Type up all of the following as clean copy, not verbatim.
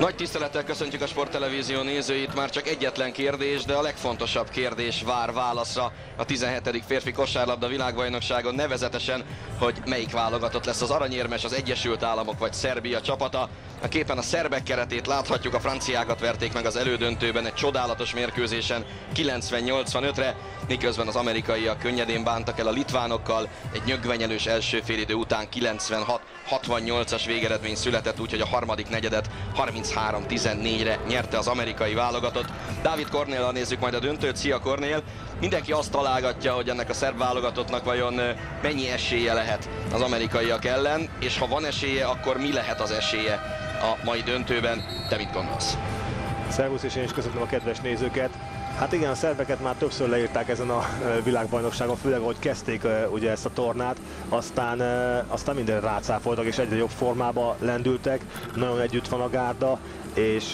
Nagy tisztelettel köszöntjük a Sporttelevízió nézőit, már csak egyetlen kérdés, de a legfontosabb kérdés vár válaszra a 17. férfi kosárlabda világbajnokságon, nevezetesen, hogy melyik válogatott lesz az aranyérmes, az Egyesült Államok vagy Szerbia csapata. A képen a szerbek keretét láthatjuk, a franciákat verték meg az elődöntőben egy csodálatos mérkőzésen 90-85-re, miközben az amerikaiak könnyedén bántak el a litvánokkal, egy nyögvenyelős első félidő után 96-68-as végeredmény született, úgyhogy a harmadik negyedet 33-14-re nyerte az amerikai válogatott. Dávid Kornéllal nézzük majd a döntőt. Szia Kornél! Mindenki azt találgatja, hogy ennek a szerb válogatottnak vajon mennyi esélye lehet az amerikaiak ellen, és ha van esélye, akkor mi lehet az esélye a mai döntőben? Te mit gondolsz? Szervusz, és én is köszönöm a kedves nézőket. Hát igen, a szerbeket már többször leírták ezen a világbajnokságon, főleg ahogy kezdték ugye ezt a tornát, aztán minden rácáfoltak és egyre jobb formába lendültek, nagyon együtt van a gárda, és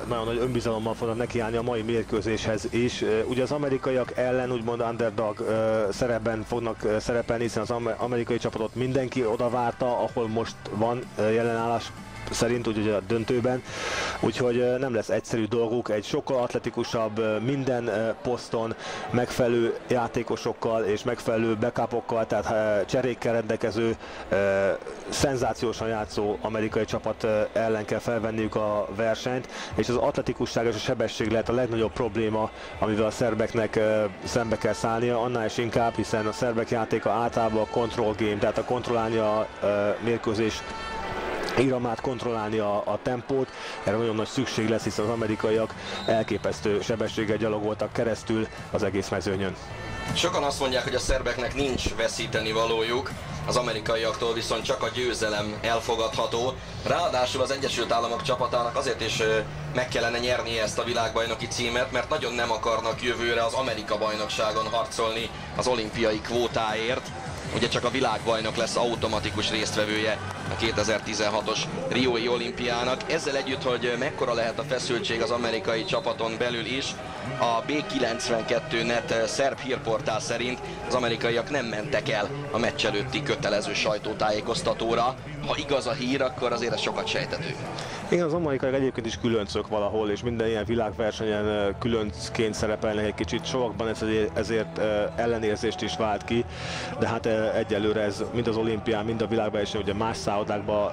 nagyon nagy önbizalommal fognak nekiállni a mai mérkőzéshez is. Ugye az amerikaiak ellen úgymond underdog szerepben fognak szerepelni, hiszen az amerikai csapatot mindenki oda várta, ahol most van jelenállás szerint, ugye a döntőben, úgyhogy nem lesz egyszerű dolguk, egy sokkal atletikusabb, minden poszton megfelelő játékosokkal és megfelelő backupokkal, tehát cserékkel rendelkező, szenzációsan játszó amerikai csapat ellen kell felvenniük a versenyt, és az atletikusság és a sebesség lehet a legnagyobb probléma, amivel a szerbeknek szembe kell szállnia, annál is inkább, hiszen a szerbek játéka általában a control game, tehát a kontrollálni a mérkőzés iramát, kontrollálni a tempót, erre nagyon nagy szükség lesz, hiszen az amerikaiak elképesztő sebességgel gyalogoltak keresztül az egész mezőnyön. Sokan azt mondják, hogy a szerbeknek nincs veszíteni valójuk, az amerikaiaktól viszont csak a győzelem elfogadható. Ráadásul az Egyesült Államok csapatának azért is meg kellene nyernie ezt a világbajnoki címet, mert nagyon nem akarnak jövőre az Amerika bajnokságon harcolni az olimpiai kvótáért. Ugye csak a világbajnok lesz automatikus résztvevője a 2016-os Riói olimpiának. Ezzel együtt, hogy mekkora lehet a feszültség az amerikai csapaton belül is, a B92 net szerb hírportál szerint az amerikaiak nem mentek el a meccs előtti kötelező sajtótájékoztatóra. Ha igaz a hír, akkor azért ez sokat sejtető. Igen, az amerikaiak egyébként is különcök valahol, és minden ilyen világversenyen különcként szerepelnek egy kicsit. Sokakban ezért ellenérzést is vált ki, de hát egyelőre ez mind az olimpián, mind a világversenyen ugye más szállodákban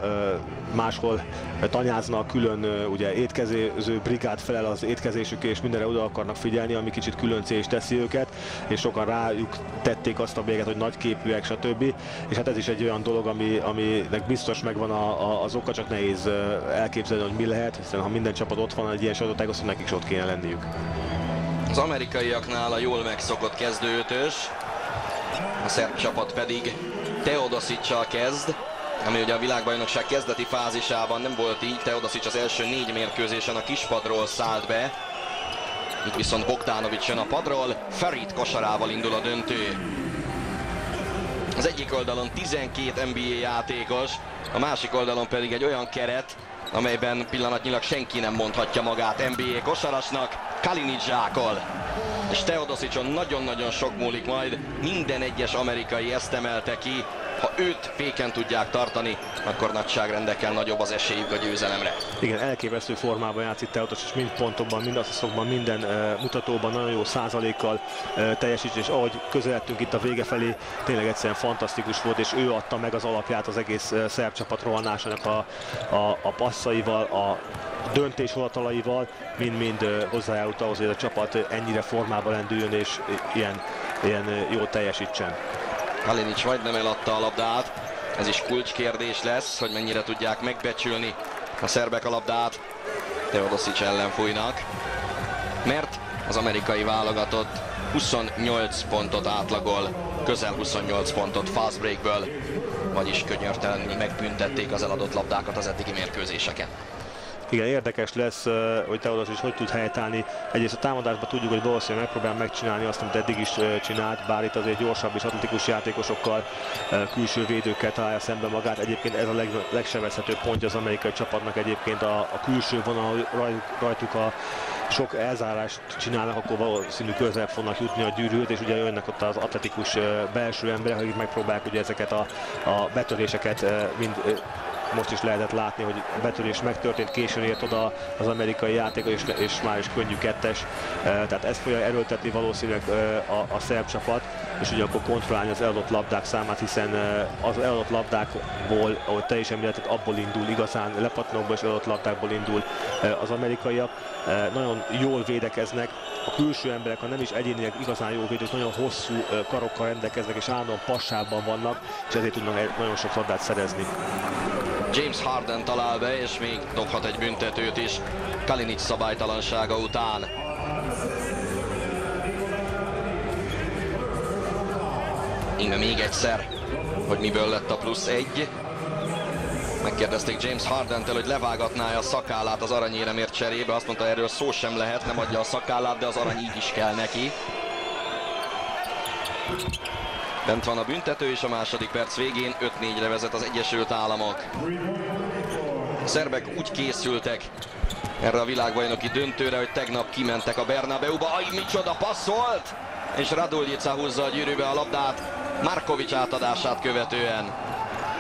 máshol tanyáznak, külön ugye étkező brigád felel az étkezésük, és mindenre oda akarnak figyelni, ami kicsit különcé is teszi őket, és sokan rájuk tették azt a béget, hogy nagyképűek, stb. És hát ez is egy olyan dolog, aminek biztos megvan az oka, csak nehéz elképzelni, hogy mi lehet, hiszen ha minden csapat ott van egy ilyen sajtótájékoztatón, nekik is ott kéne lenniük. Az amerikaiaknál a jól megszokott kezdőötös, a szerb csapat pedig Teodosic-sal kezd, ami ugye a világbajnokság kezdeti fázisában nem volt így. Teodosic az első 4 mérkőzésen a kispadról szállt be, itt viszont Bogdanovic jön a padról, Farid kosarával indul a döntő. Az egyik oldalon 12 NBA játékos, a másik oldalon pedig egy olyan keret, amelyben pillanatnyilag senki nem mondhatja magát NBA kosarasnak. Kalinic zsákol, és Teodosicon nagyon-nagyon sok múlik majd, minden egyes amerikai ezt emelte ki. Ha őt féken tudják tartani, akkor nagyságrendekkel nagyobb az esélyük a győzelemre. Igen, elképesztő formában játszik Teodosic, mind pontokban, mind asszokban, minden mutatóban nagyon jó százalékkal teljesít, és ahogy közeledtünk itt a vége felé, tényleg egyszerűen fantasztikus volt, és ő adta meg az alapját az egész szerb csapat rohanásának a passzaival, a döntéshozatalaival, mind-mind hozzájárult ahhoz, hogy a csapat ennyire formában lendüljön, és ilyen jól teljesítsen. Kalinic majdnem eladta a labdát, ez is kulcskérdés lesz, hogy mennyire tudják megbecsülni a szerbek a labdát. Teodosic ellen fújnak, mert az amerikai válogatott 28 pontot átlagol, közel 28 pontot fast breakből, vagyis könyörtelenül megbüntették az eladott labdákat az eddigi mérkőzéseken. Igen, érdekes lesz, hogy Teodosic hogy tud helytállni. Egyrészt a támadásban tudjuk, hogy valószínűleg megpróbál megcsinálni azt, amit eddig is csinált, bár itt azért gyorsabb és atletikus játékosokkal, külső védőkkel találja szembe magát. Egyébként ez a legsebezhetőbb pontja az amerikai csapatnak, egyébként a külső vonal, rajtuk a sok elzárást csinálnak, akkor valószínű közelebb fognak jutni a gyűrűt, és ugye jönnek ott az atletikus belső emberek, akik megpróbálják ugye ezeket a betöréseket mind most is lehetett látni, hogy a betörés megtörtént, későn ért oda az amerikai játékos, és már is könnyű kettes. Tehát ezt fogja erőltetni valószínűleg a szerb csapat, és ugye akkor kontrollálni az eladott labdák számát, hiszen az eladott labdákból, ahogy te is említetted, abból indul igazán, lepattanókból és eladott labdákból indul az amerikaiak. Nagyon jól védekeznek, a külső emberek, ha nem is egyénileg igazán jó védők, nagyon hosszú karokkal rendelkeznek, és állandóan passában vannak, és ezért tudnak nagyon sok labdát szerezni. James Harden talál be, és még dobhat egy büntetőt is Kalinic szabálytalansága után. Íme még egyszer, hogy miből lett a +1. Megkérdezték James Hardentől, hogy levágatná a szakállát az aranyéremért cserébe. Azt mondta, erről szó sem lehet, nem adja a szakállát, de az arany így is kell neki. Bent van a büntető, és a második perc végén 5-4-re vezet az Egyesült Államok. A szerbek úgy készültek erre a világbajnoki döntőre, hogy tegnap kimentek a Bernabeuba. Aj, micsoda passzolt! És Raduljica húzza a gyűrűbe a labdát Markovic átadását követően.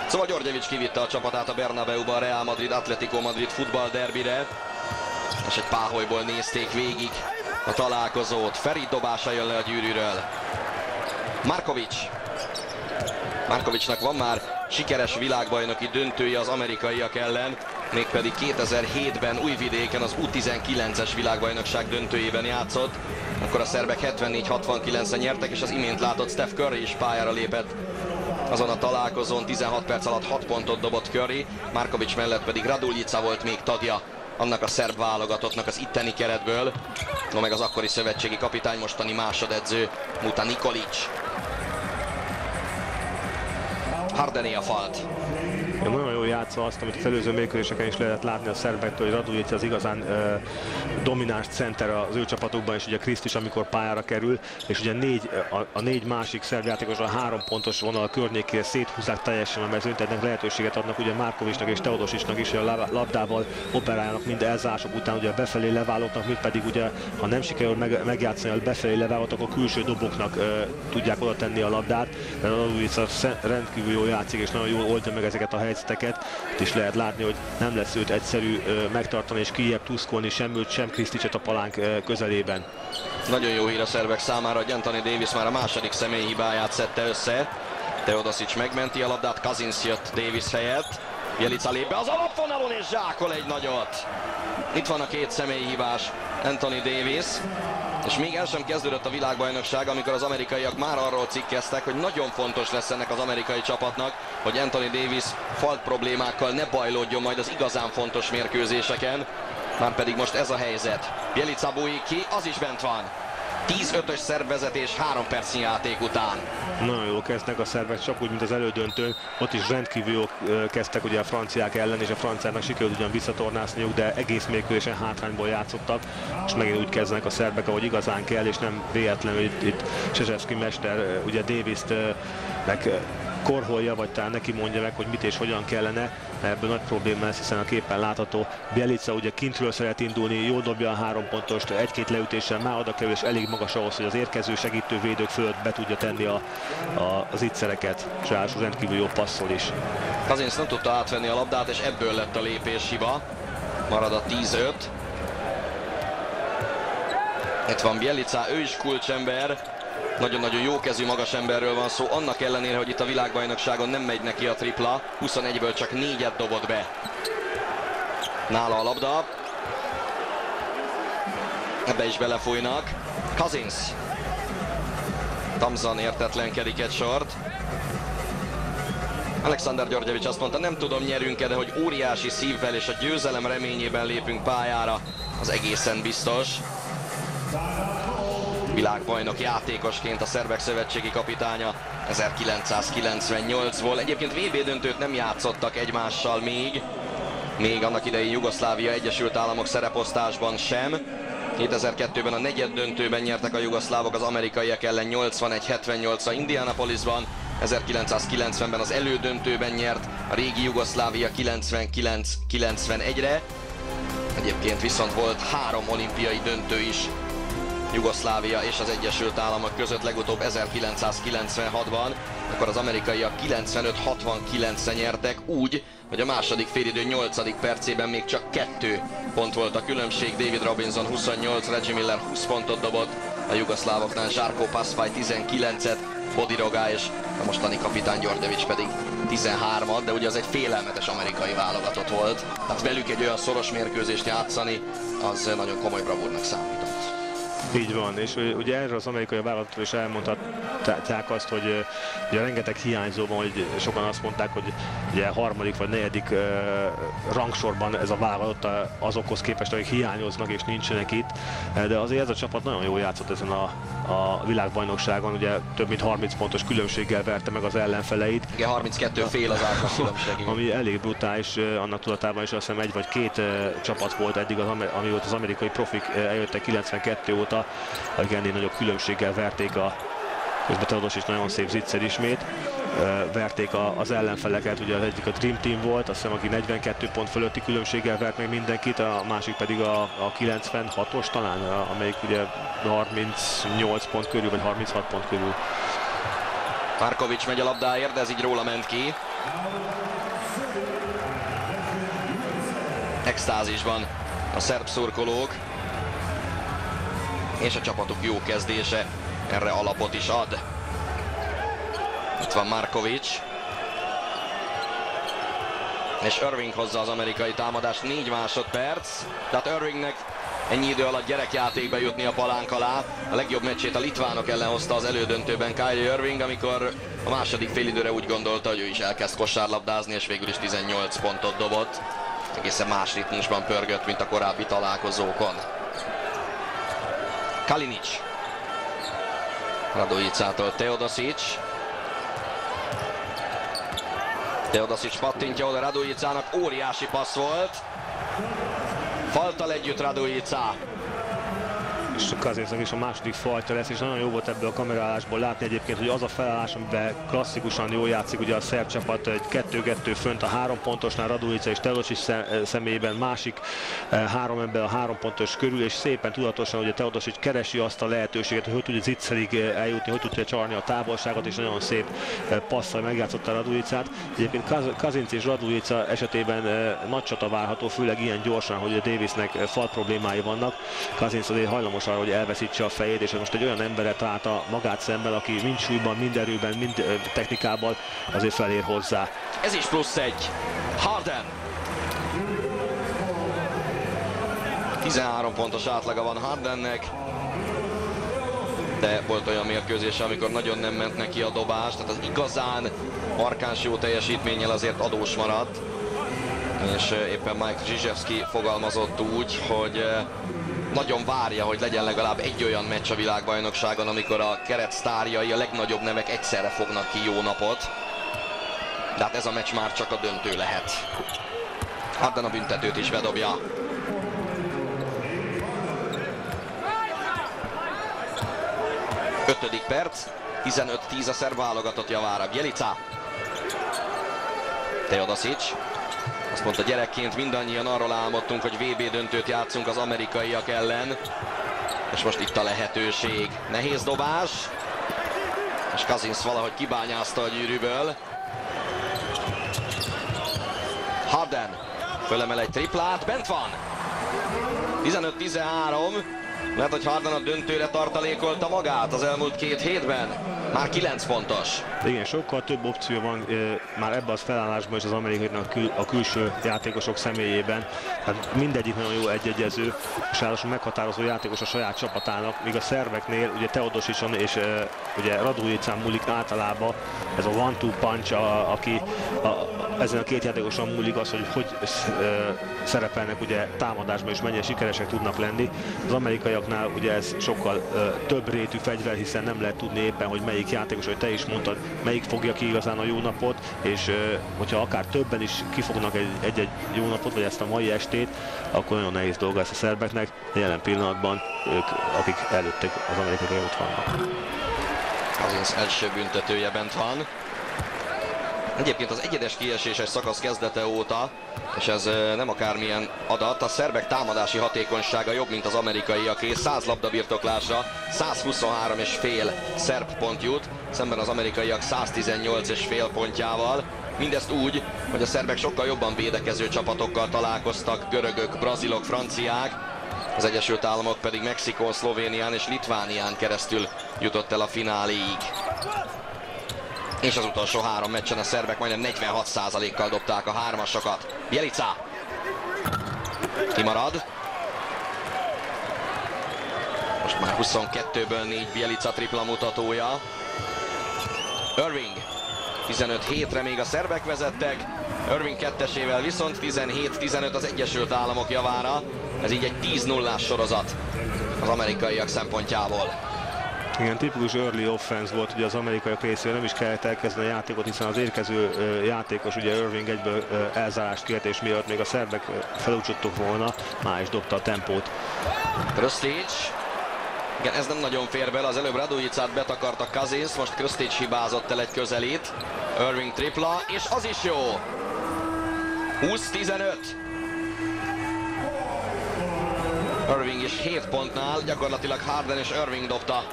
Szóval Györgyevics kivitte a csapatát a Bernabeuba a Real Madrid Atletico Madrid futballderbire, és egy páholyból nézték végig a találkozót. Ferid dobása jön le a gyűrűről. Markovicnak van már sikeres világbajnoki döntője az amerikaiak ellen, mégpedig 2007-ben Újvidéken az U19-es világbajnokság döntőjében játszott. Akkor a szerbek 74-69-en nyertek, és az imént látott Steph Curry is pályára lépett azon a találkozón. 16 perc alatt 6 pontot dobott Curry, Markovic mellett pedig Raduljica volt még tagja annak a szerb válogatottnak az itteni keretből. No, meg az akkori szövetségi kapitány, mostani másodedző Muta Nikolic. Hardené a falt. Nagyon jól játsza azt, amit az előző mérkőzéseken is lehetett látni a szerbektől, hogy Raduljica az igazán domináns center az ő csapatukban, és ugye Kriszt is, amikor pályára kerül, és ugye a négy másik szerb játékos a 3 pontos vonal környékére széthúzzák teljesen a mezőnyt, ennek lehetőséget adnak ugye Markovicnak és Teodosicnak is, hogy a labdával operáljanak mind elzárások után, ugye befelé leválóknak, mint pedig ugye, ha nem sikerül megjátszani a befelé leválót, akkor külső doboknak tudják oda tenni a labdát, mert Raduljica rendkívül jól játszik, és nagyon jól oldja meg ezeket a helyzeteket. Itt is lehet látni, hogy nem lesz őt egyszerű megtartani és kijebb tuszkolni sem őt, sem Kristicset a palánk közelében. Nagyon jó hír a szerbek számára, hogy Anthony Davis már a második személyhibáját szedte össze. Teodosic megmenti a labdát, Kazinc jött Davis helyett. Bjelica lép be az alapvonalon és zsákol egy nagyot. Itt van a 2 személyhibás Anthony Davis. És még el sem kezdődött a világbajnokság, amikor az amerikaiak már arról cikkeztek, hogy nagyon fontos lesz ennek az amerikai csapatnak, hogy Anthony Davis falt problémákkal ne bajlódjon majd az igazán fontos mérkőzéseken. Márpedig most ez a helyzet. Bjelica bújik ki, az is bent van. 10-5-ös szerb vezetés 3 percnyi játék után. Nagyon jól kezdtek a szerbek, csak úgy, mint az elődöntőn. Ott is rendkívül jól kezdtek ugye a franciák ellen, és a franciáknak sikerült ugyan visszatornázniuk, de egész mérkőzésen hátrányból játszottak. És megint úgy kezdenek a szerbek, ahogy igazán kell, és nem véletlenül itt Szezsevszky mester ugye Davis-t korholja, vagy talán neki mondja meg, hogy mit és hogyan kellene. Ebből nagy probléma lesz, hiszen a képen látható. Bjelica ugye kintről szeret indulni, jól dobja a 3 pontost, 1-2 leütéssel már oda kerül, és elég magas ahhoz, hogy az érkező segítő védők fölött be tudja tenni az ittszereket, és ráadásul rendkívül jó passzol is. Kazinc nem tudta átvenni a labdát, és ebből lett a lépéshiba. Marad a 10-5. Itt van Bjelica, ő is kulcsember. Nagyon-nagyon jó kezű magas emberről van szó, annak ellenére, hogy itt a világbajnokságon nem megy neki a tripla. 21-ből csak 4-et dobott be. Nála a labda. Ebbe is belefújnak. Kazinc. Thompson értetlenkedik egy sort. Alexander Györgyevics azt mondta, nem tudom, nyerünk-e, de hogy óriási szívvel és a győzelem reményében lépünk pályára, az egészen biztos. Világbajnok játékosként a szerbek szövetségi kapitánya 1998-ból. Egyébként VB döntőt nem játszottak egymással még annak idei Jugoszlávia Egyesült Államok szereposztásban sem. 2002-ben a negyed döntőben nyertek a jugoszlávok az amerikaiak ellen 81-78-a Indianapolisban. 1990-ben az elődöntőben nyert a régi Jugoszlávia 99-91-re. Egyébként viszont volt 3 olimpiai döntő is Jugoszlávia és az Egyesült Államok között, legutóbb 1996-ban. akkor az amerikaiak 95-69-en nyertek, úgy, hogy a második félidő 8. percében még csak 2 pont volt a különbség. David Robinson 28, Reggie Miller 20 pontot dobott, a jugoszlávoknál Žarko Pasfaj 19-et, Bodiroga és a mostani kapitány Györgyevics pedig 13-at, de ugye az egy félelmetes amerikai válogatott volt. Tehát velük egy olyan szoros mérkőzést játszani, az nagyon komoly bravúrnak számított. Így van, és ugye erről az amerikai vállalatról is elmondhatják azt, hogy ugye rengeteg hiányzó van, hogy sokan azt mondták, hogy ugye harmadik vagy negyedik rangsorban ez a vállalat azokhoz képest, akik hiányoznak és nincsenek itt, de azért ez a csapat nagyon jól játszott ezen a világbajnokságon, ugye több mint 30 pontos különbséggel verte meg az ellenfeleit. Igen, 32 fél az átlag különbség. Ami elég brutális, annak tudatában is azt hiszem 1 vagy 2 csapat volt eddig, amióta az amerikai profik eljöttek 92 óta, akik ennél nagyobb különbséggel verték közben Teodos is nagyon szép zicser ismét, verték az ellenfeleket, ugye az egyik a Dream Team volt, azt hiszem, aki 42 pont fölötti különbséggel vert meg mindenkit, a másik pedig a 96-os talán, amelyik ugye 38 pont körül, vagy 36 pont körül. Markovics megy a labdáért, de ez így róla ment ki. Extázisban a szerb szurkolók, és a csapatuk jó kezdése erre alapot is ad. Itt van Markovics. És Irving hozza az amerikai támadást, 4 másodperc. Tehát Irvingnek ennyi idő alatt gyerekjátékba jutni a palánk alá. A legjobb meccsét a litvánok ellen hozta az elődöntőben Kyrie Irving, amikor a második félidőre úgy gondolta, hogy ő is elkezd kosárlabdázni, és végül is 18 pontot dobott. Egészen más ritmusban pörgött, mint a korábbi találkozókon. Kalinic. Radujicától Teodosic. Teodosic pattintja oda Radujicának, óriási passz volt. Faltal együtt Radujica. És Kazincnak is a második fajta lesz, és nagyon jó volt ebből a kamerálásból látni egyébként, hogy az a felállás, amiben klasszikusan jól játszik ugye a szerb csapat, egy 2-2 fönt a 3 pontosnál, Radujica és Teodosic személyében, másik 3 ember a 3 pontos körül, és szépen tudatosan ugye Teodosic keresi azt a lehetőséget, hogy tudja zicserig eljutni, hogy tudja csalni a távolságot, és nagyon szép passzal megjátszotta Radujicát. Egyébként Kazinc és Radujica esetében nagy csata várható, főleg ilyen gyorsan, hogy a Davisnek fal problémái vannak. Kazinc azért hajlamos arra, hogy elveszítse a fejét, és most egy olyan emberre találta magát szemben, aki mind súlyban, mind erőben, mind technikában azért felér hozzá. Ez is +1. Harden. 13 pontos átlaga van Hardennek, de volt olyan mérkőzés, amikor nagyon nem ment neki a dobás, tehát az igazán markáns jó teljesítménnyel azért adós maradt, és éppen Mike Krzyzewski fogalmazott úgy, hogy nagyon várja, hogy legyen legalább egy olyan meccs a világbajnokságon, amikor a keretsztárjai, a legnagyobb nevek egyszerre fognak ki jó napot. De hát ez a meccs már csak a döntő lehet. Harden a büntetőt is bedobja. Ötödik perc, 15-10 a szerb válogatott javára. Bjelica. Teodosic. Azt mondta, gyerekként mindannyian arról álmodtunk, hogy VB döntőt játszunk az amerikaiak ellen. És most itt a lehetőség. Nehéz dobás. És Kazinc valahogy kibányázta a gyűrűből. Harden fölemel egy triplát, bent van. 15-13. Mert hogy Harden a döntőre tartalékolta magát az elmúlt 2 hétben. Már 9 pontos. Igen, sokkal több opció van már ebben az felállásban is az amerikaiaknak a külső játékosok személyében. Hát mindegyik nagyon jó egyegyező, és ráadásul meghatározó játékos a saját csapatának, míg a szerbeknél ugye Teodosicson és ugye Radujicán múlik általában ez a one-two punch, aki ezen a 2 játékoson múlik az, hogy szerepelnek ugye támadásban és mennyire sikeresek tudnak lenni. Az amerikaiaknál ugye ez sokkal több rétű fegyver, hiszen nem lehet tudni éppen, hogy melyik játékos, hogy te is mondtad, melyik fogja ki igazán a jó napot, és hogyha akár többen is kifognak egy jó napot, vagy ezt a mai estét, akkor nagyon nehéz dolga ezt a szerbeknek. Jelen pillanatban ők, akik előttek az amerikai előtt vannak. Az első büntetője bent van. Egyébként az egyedes kieséses szakasz kezdete óta, és ez nem akármilyen adat, a szerbek támadási hatékonysága jobb, mint az amerikaiaké. 100 labdabirtoklásra 123,5 szerb pont jut, szemben az amerikaiak 118,5 pontjával. Mindezt úgy, hogy a szerbek sokkal jobban védekező csapatokkal találkoztak, görögök, brazilok, franciák, az Egyesült Államok pedig Mexikón, Szlovénián és Litvánián keresztül jutott el a fináléig. És az utolsó 3 meccsen a szerbek majdnem 46%-kal dobták a 3-asokat. Bjelica kimarad. Most már 22-ből 4 Bjelica tripla mutatója. Irving 15-7-re még a szerbek vezettek. Irving kettesével viszont 17-15 az Egyesült Államok javára. Ez így egy 10-0-ás sorozat az amerikaiak szempontjából. Igen, tipikus early offense volt ugye az amerikaiak részéről, nem is kellett elkezdeni a játékot, hiszen az érkező játékos, ugye Irving egyből elzárást kért, és miatt még a szerbek felúcsottuk volna, már is dobta a tempót. Krstić. Igen, ez nem nagyon fér bele, az előbb Radujicát betakarta Cousins, most Krstić hibázott el egy közelít. Irving tripla, és az is jó! 20-15. Irving is 7 pontnál, gyakorlatilag Harden és Irving dobta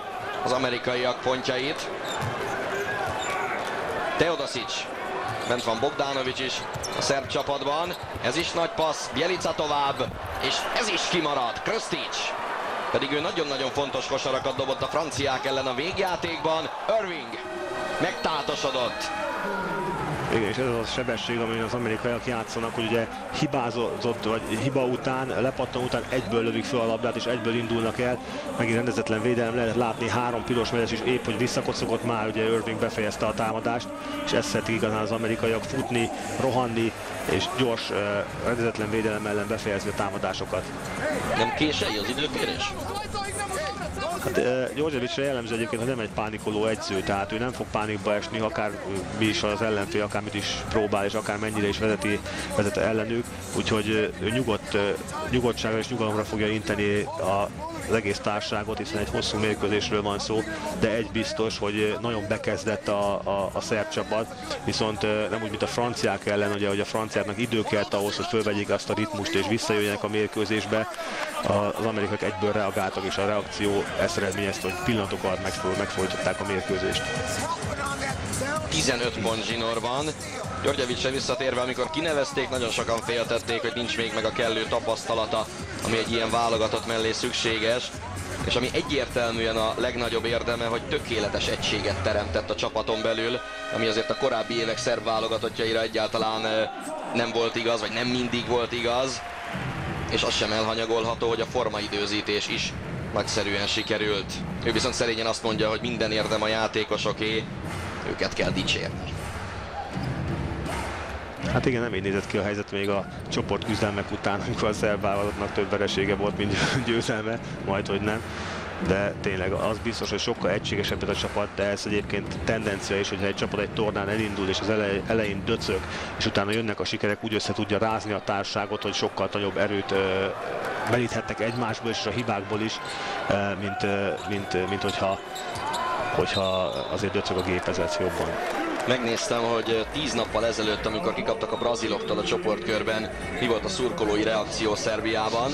az amerikaiak pontjait. Teodosic. Bent van Bogdanovic is a szerb csapatban. Ez is nagy passz, Bjelica tovább, és ez is kimarad. Krstić. Pedig ő nagyon-nagyon fontos kosarakat dobott a franciák ellen a végjátékban. Irving megtátosodott. Igen, és ez az a sebesség, amin az amerikaiak játszanak, hogy ugye hibázott, vagy hiba után, lepattan után egyből lövik fel a labdát, és egyből indulnak el. Megint rendezetlen védelem, lehet látni 3 piros mezes is épp, hogy visszakocogott már, ugye Irving befejezte a támadást, és ezt szeretik igazán az amerikaiak futni, rohanni, és gyors, rendezetlen védelem ellen befejezni a támadásokat. Nem késői az időkérés? Hát Djordjevićre jellemző egyébként, hogy nem egy pánikoló egyző, tehát ő nem fog pánikba esni, akár mi is az ellenfél, akármit is próbál, és akár mennyire is vezet ellenük, úgyhogy ő nyugodtságra és nyugalomra fogja inteni az egész társaságot, hiszen egy hosszú mérkőzésről van szó, de egy biztos, hogy nagyon bekezdett a szerb csapat, viszont nem úgy, mint a franciák ellen, ugye, hogy a franciáknak idő kellett ahhoz, hogy fölvegyék azt a ritmust és visszajöjjenek a mérkőzésbe. Az amerikaiak egyből reagáltak, és a reakció ezt eredményezte, hogy pillanatok alatt megfojtották a mérkőzést. 15 pont zsinórban. Djordjevićre visszatérve, amikor kinevezték, nagyon sokan féltették, hogy nincs még meg a kellő tapasztalata, ami egy ilyen válogatott mellé szükséges. És ami egyértelműen a legnagyobb érdeme, hogy tökéletes egységet teremtett a csapaton belül, ami azért a korábbi évek szerb válogatottjaira egyáltalán nem volt igaz, vagy nem mindig volt igaz. És az sem elhanyagolható, hogy a formaidőzítés is nagyszerűen sikerült. Ő viszont szerényen azt mondja, hogy minden érdem a játékosoké, őket kell dicsérni. Hát igen, nem így nézett ki a helyzet még a csoportküzdelmek után, amikor a szerb válogatottnak több veresége volt, mint győzelme, majd hogy nem. De tényleg az biztos, hogy sokkal egységesebb ez a csapat, de ez egyébként tendencia is, hogyha egy csapat egy tornán elindul, és az elején döcög, és utána jönnek a sikerek, úgy össze tudja rázni a társaságot, hogy sokkal nagyobb erőt meríthetnek egymásból és a hibákból is, mint hogyha azért döcög a gépezet jobban. Megnéztem, hogy 10 nappal ezelőtt, amikor kikaptak a braziloktól a csoportkörben, mi volt a szurkolói reakció Szerbiában.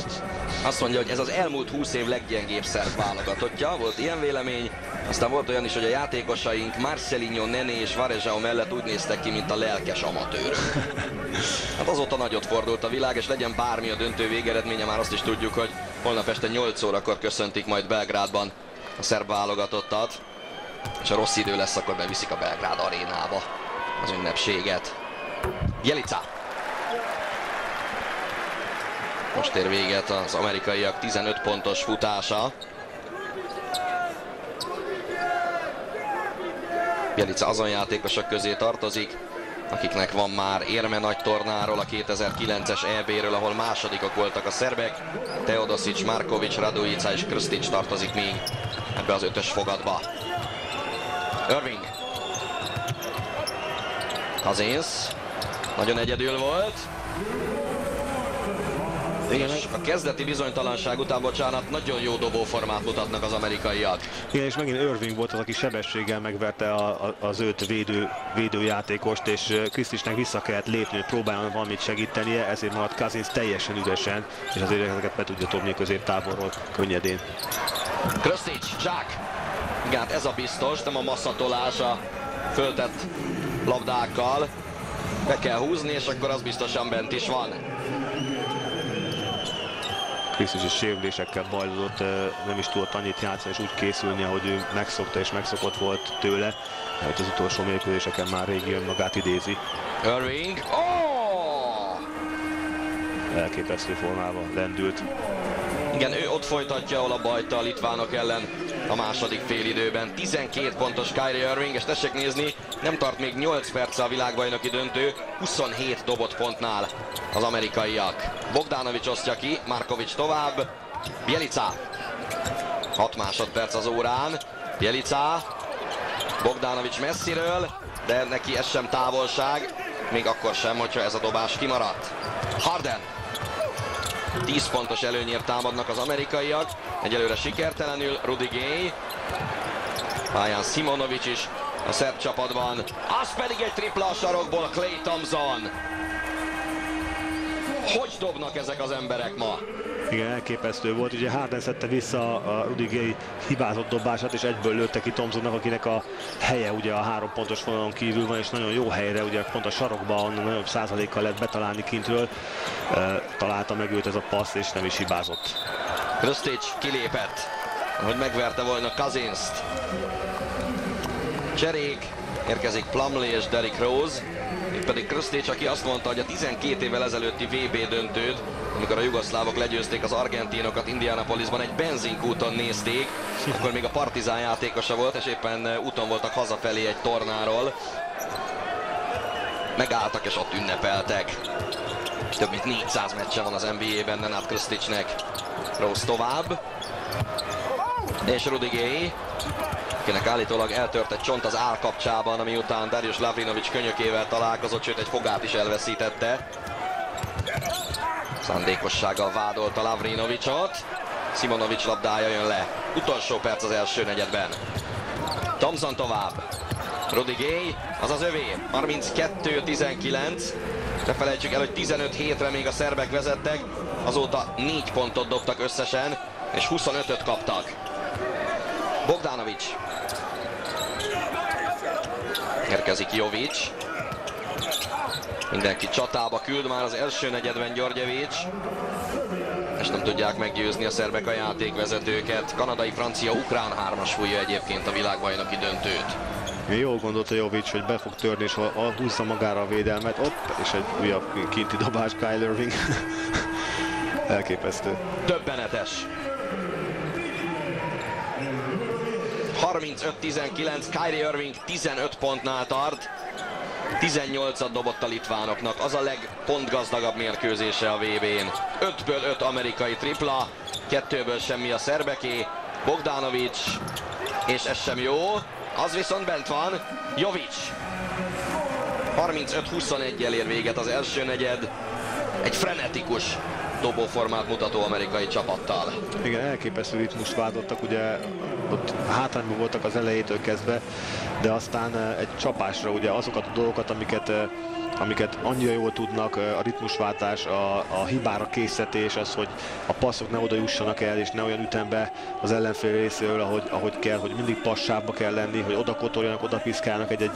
Azt mondja, hogy ez az elmúlt 20 év leggyengébb szerb válogatottja, volt ilyen vélemény. Aztán volt olyan is, hogy a játékosaink Marcelinho, Nené és Varejao mellett úgy néztek ki, mint a lelkes amatőrök. Hát azóta nagyot fordult a világ, és legyen bármi a döntő végeredménye, már azt is tudjuk, hogy holnap este 8 órakor köszöntik majd Belgrádban a szerb válogatottat. És ha rossz idő lesz, akkor beviszik a Belgrád arénába az ünnepséget. Bjelica. Most ér véget az amerikaiak 15 pontos futása. Bjelica azon játékosok közé tartozik, akiknek van már érme nagy tornáról, a 2009-es EB-ről, ahol másodikok voltak a szerbek. Teodosic, Markovic, Radujica és Krstić tartozik még ebbe az 5-ös fogadba. Irving. Cousins. Nagyon egyedül volt. Igen, és a kezdeti bizonytalanság után, bocsánat, nagyon jó dobóformát mutatnak az amerikaiak. Igen, és megint Irving volt az, aki sebességgel megverte az 5 védőjátékost, és Krstićnek vissza kellett lépni, hogy próbáljon valamit segítenie, ezért maradt Cousins teljesen üresen, és azért ezeket be tudja dobni középtávolról könnyedén. Krstić, Zsák. Igen, hát ez a biztos, nem a masszatolás a föltett labdákkal. Be kell húzni, és akkor az biztosan bent is van. Kristich is sérülésekkel bajlódott, nem is tudott annyit játszani, és úgy készülni, ahogy ő megszokta és megszokott volt tőle. Hát az utolsó mérkőzéseken már régi önmagát idézi. Irving. Oh! Elképesztő formában lendült. Igen, ő ott folytatja, ahol abba hagyta a litvánok ellen a második félidőben. 12 pontos Kyrie Irving, és tessék nézni, nem tart még 8 perce a világbajnoki döntő, 27 dobott pontnál az amerikaiak. Bogdanović osztja ki, Marković tovább, Bjelica. 6 másodperc az órán, Bjelica, Bogdanović messziről, de neki ez sem távolság, még akkor sem, hogyha ez a dobás kimaradt. Harden. 10 pontos előnyért támadnak az amerikaiak, egyelőre sikertelenül. Rudy Gay, pályán Simonovic is a szerb csapatban, az pedig egy tripla a sarokból, Klay Thompson. Hogy dobnak ezek az emberek ma? Igen, elképesztő volt. Ugye Harden szedte vissza a Rudy Gay hibázott dobását, és egyből lőtte ki Thompsonnak, akinek a helye ugye a 3 pontos vonalon kívül van, és nagyon jó helyre, ugye pont a sarokba, onnan nagyobb százalékkal lehet betalálni kintről. Találta meg őt ez a passz, és nem is hibázott. Krstić kilépett, hogy megverte volna Cousinst. Cserék, érkezik Plumlee és Derrick Rose. Itt pedig Krstić, aki azt mondta, hogy a 12 évvel ezelőtti VB döntőt, amikor a jugoszlávok legyőzték az argentinokat Indianapolisban, egy benzinkúton nézték, akkor még a Partizán játékosa volt, és éppen úton voltak hazafelé egy tornáról. Megálltak és ott ünnepeltek. Több mint 400 meccse van az NBA-ben Nenad Krstićnek. Rose tovább. És Rudy Gay, akinek állítólag eltört egy csont az állkapcsában, ami után Darius Lavrinovic könyökével találkozott, sőt egy fogát is elveszítette. Szándékossággal vádolta Lavrinovicot. Simonovic labdája jön le. Utolsó perc az első negyedben. Thompson tovább. Rudy Gay, az az övé. 32-19. Ne felejtsük el, hogy 15 hétre még a szerbek vezettek. Azóta 4 pontot dobtak összesen, és 25-öt kaptak. Bogdanović. Érkezik Jovic. Mindenki csatába küld már az első negyedben Györgyevics. És nem tudják meggyőzni a szerbek a játékvezetőket. Kanadai, francia, ukrán 3-as fújja egyébként a világbajnoki döntőt. Jól gondolta Jovic, hogy be fog törni, és húzza magára a védelmet. És egy újabb kinti dobás Kyrie Irving. Elképesztő. Döbbenetes. 35-19, Kyrie Irving 15 pontnál tart. 18-at dobott a litvánoknak, az a legpontgazdagabb mérkőzése a VB-n. 5-ből 5 amerikai tripla, 2-ből semmi a szerbeké. Bogdanović, és ez sem jó, az viszont bent van, Jovic. 35-21-jel ér véget az első negyed, egy frenetikus dobóformát mutató amerikai csapattal. Igen, elképesztő ritmust váltottak, ugye ott hátrányban voltak az elejétől kezdve, de aztán egy csapásra ugye azokat a dolgokat, amiket annyira jól tudnak, a ritmusváltás, a hibára készítés, az, hogy a passzok ne oda jussanak el, és ne olyan ütembe az ellenfél részéről, ahogy kell, hogy mindig passába kell lenni, hogy oda kotorjanak, oda piszkálnak egy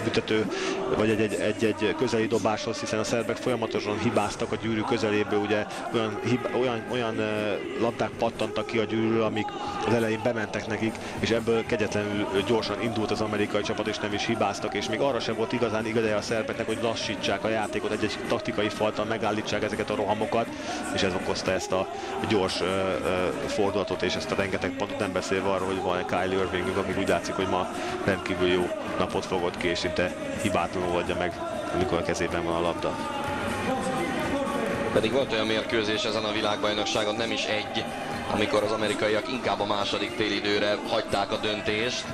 büntető, vagy egy közeli dobáshoz, hiszen a szerbek folyamatosan hibáztak a gyűrű közeléből, ugye olyan labdák pattantak ki a gyűrűről, amik az elején bementek nekik, és ebből kegyetlenül gyorsan indult az amerikai csapat, és nem is hibáztak, és még arra sem volt igazán ideje a szerbeknek, hogy lassítsák a játékot, egy taktikai faltal megállítsák ezeket a rohamokat, és ez okozta ezt a gyors fordulatot és ezt a rengeteg pontot, nem beszélve arról, hogy van Kyrie Irving, amíg úgy látszik, hogy ma rendkívül jó napot fogott ki, és szinte hibátlanul adja meg, amikor a kezében van a labda. Pedig volt olyan mérkőzés ezen a világbajnokságon, nem is egy, amikor az amerikaiak inkább a második félidőre hagyták a döntést.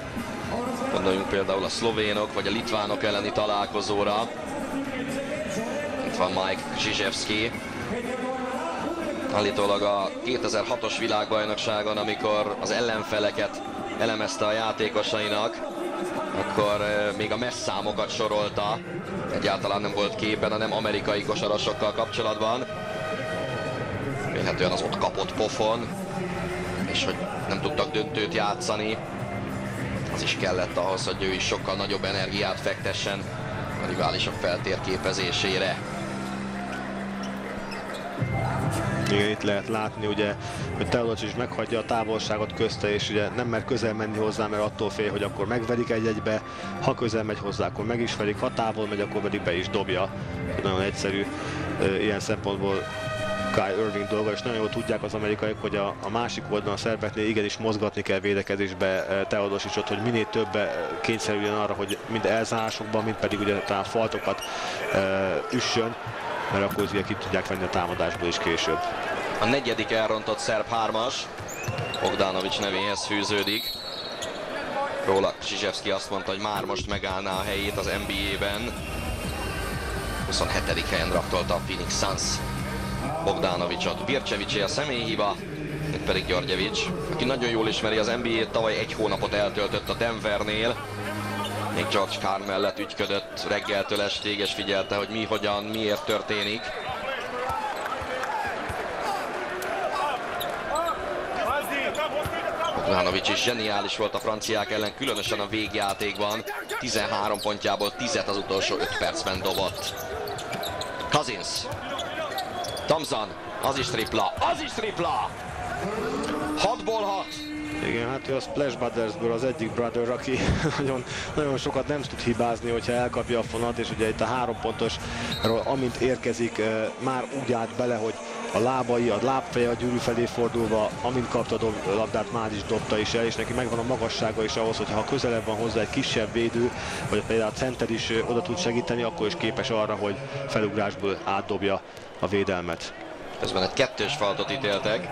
Gondoljunk például a szlovénok vagy a litvánok elleni találkozóra. Itt van Mike Krzyzewski. Állítólag a 2006-os világbajnokságon, amikor az ellenfeleket elemezte a játékosainak, akkor még a messzámokat sorolta. Egyáltalán nem volt képen, hanem amerikai kosarasokkal kapcsolatban. Vélhetően az ott kapott pofon, és hogy nem tudtak döntőt játszani. Az is kellett ahhoz, hogy ő is sokkal nagyobb energiát fektessen a riválisok feltérképezésére. Igen, itt lehet látni, ugye, hogy Teodosic meghagyja a távolságot közte, és ugye nem mer közel menni hozzá, mert attól fél, hogy akkor megverik egy-egybe. Ha közel megy hozzá, akkor meg is verik, ha távol megy, akkor pedig be is dobja. Nagyon egyszerű ilyen szempontból Kai Irving dolga, és nagyon jól tudják az amerikaiak, hogy a másik oldalon a szerbeknél igenis mozgatni kell védekezésbe Teodosicot, hogy minél több kényszerüljön arra, hogy mind elzárásokban, mind pedig ugye talán faltokat üssön, mert akkor ugye ki tudják venni a támadásból is később. A negyedik elrontott szerb hármas Bogdanovic nevéhez fűződik. Róla Zsizsevszki azt mondta, hogy már most megállná a helyét az NBA-ben. 27. helyen draftolta a Phoenix Suns Bogdanovicot. Bircsevicé a személyhiba, itt pedig Györgyevics, aki nagyon jól ismeri az NBA-t, tavaly egy hónapot eltöltött a Denvernél. Még George Karl mellett ügyködött reggeltől estig, és figyelte, hogy mi, hogyan, miért történik. Bogdanovic is zseniális volt a franciák ellen, különösen a végjátékban. 13 pontjából 10-et az utolsó 5 percben dobott. Cousins. Thompson. Az is tripla. Az is tripla! 6-ból 6. Igen, hát ő a Splash Brothersből az egyik brother, aki nagyon sokat nem tud hibázni, hogyha elkapja a fonat, és ugye itt a 3 pontosról, amint érkezik, már úgy állt bele, hogy a lábai, a lábfeje a gyűrű felé fordulva, amint kapta a labdát, már is dobta is el, és neki megvan a magassága is ahhoz, hogy ha közelebb van hozzá egy kisebb védő, vagy például a center is oda tud segíteni, akkor is képes arra, hogy felugrásból átdobja a védelmet. Közben egy 2-ös faltot ítéltek